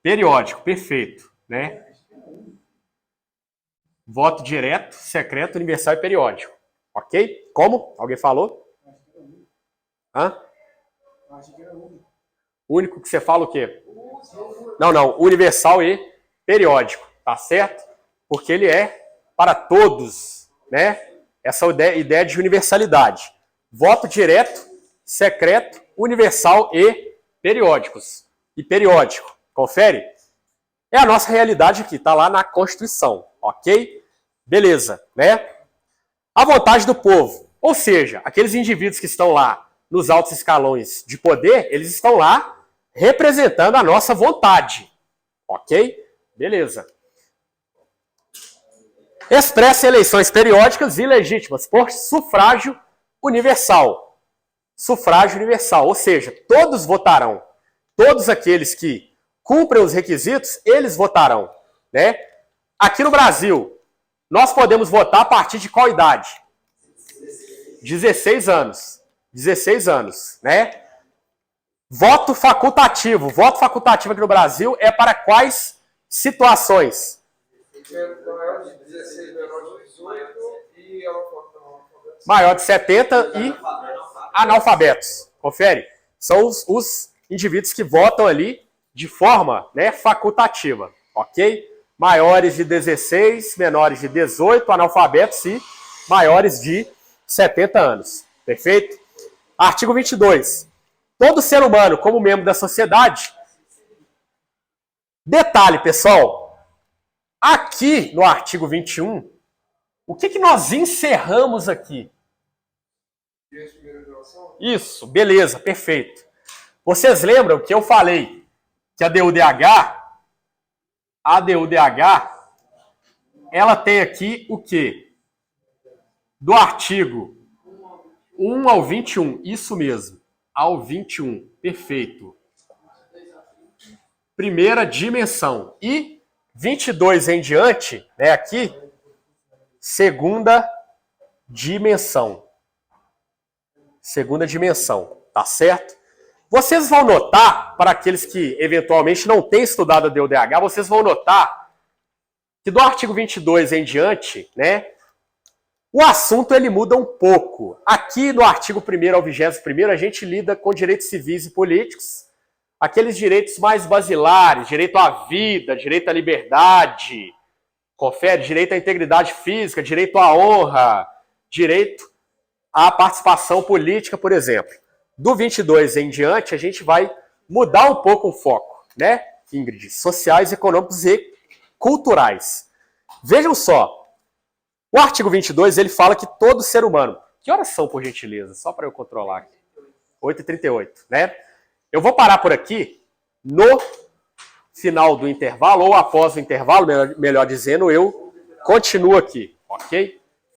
periódico, perfeito, né? Voto direto, secreto, universal e periódico. Ok? Como? Alguém falou? Hã? Único que você fala o quê? Não. Universal e periódico, tá certo? Porque ele é para todos, né? Essa ideia de universalidade. Voto direto, secreto, universal e periódicos. E periódico. Confere? É a nossa realidade aqui, tá lá na Constituição, ok? Beleza, né? A vontade do povo, ou seja, aqueles indivíduos que estão lá nos altos escalões de poder, eles estão lá representando a nossa vontade, ok? Beleza. Expressa eleições periódicas e legítimas por sufrágio universal. Sufrágio universal, ou seja, todos votarão. Todos aqueles que cumprem os requisitos, eles votarão, né? Aqui no Brasil, nós podemos votar a partir de qual idade? 16 anos. 16 anos, né? Voto facultativo. Voto facultativo aqui no Brasil é para quais situações? Maior de 70 e analfabetos. Confere? São os indivíduos que votam ali de forma, né, facultativa, ok? Maiores de 16, menores de 18, analfabetos e maiores de 70 anos. Perfeito? Artigo 22. Todo ser humano, como membro da sociedade... Detalhe, pessoal. Aqui no artigo 21, o que nós encerramos aqui? Isso, beleza, perfeito. Vocês lembram que eu falei que a DUDH, ela tem aqui o quê? Do artigo 1 ao 21, isso mesmo, ao 21, perfeito. Primeira dimensão. E 22 em diante, né, aqui, segunda dimensão. Segunda dimensão, tá certo? Vocês vão notar, para aqueles que eventualmente não têm estudado a DUDH, vocês vão notar que do artigo 22 em diante, né, o assunto ele muda um pouco. Aqui no artigo 1º ao 21º, a gente lida com direitos civis e políticos, aqueles direitos mais basilares, direito à vida, direito à liberdade, confere, direito à integridade física, direito à honra, direito à participação política, por exemplo. Do 22 em diante, a gente vai mudar um pouco o foco, né, Ingrid? Sociais, econômicos e culturais. Vejam só, o artigo 22, ele fala que todo ser humano... Que horas são, por gentileza? Só para eu controlar aqui. 8h38, né? Eu vou parar por aqui. No final do intervalo, ou após o intervalo, melhor dizendo, eu continuo aqui, ok?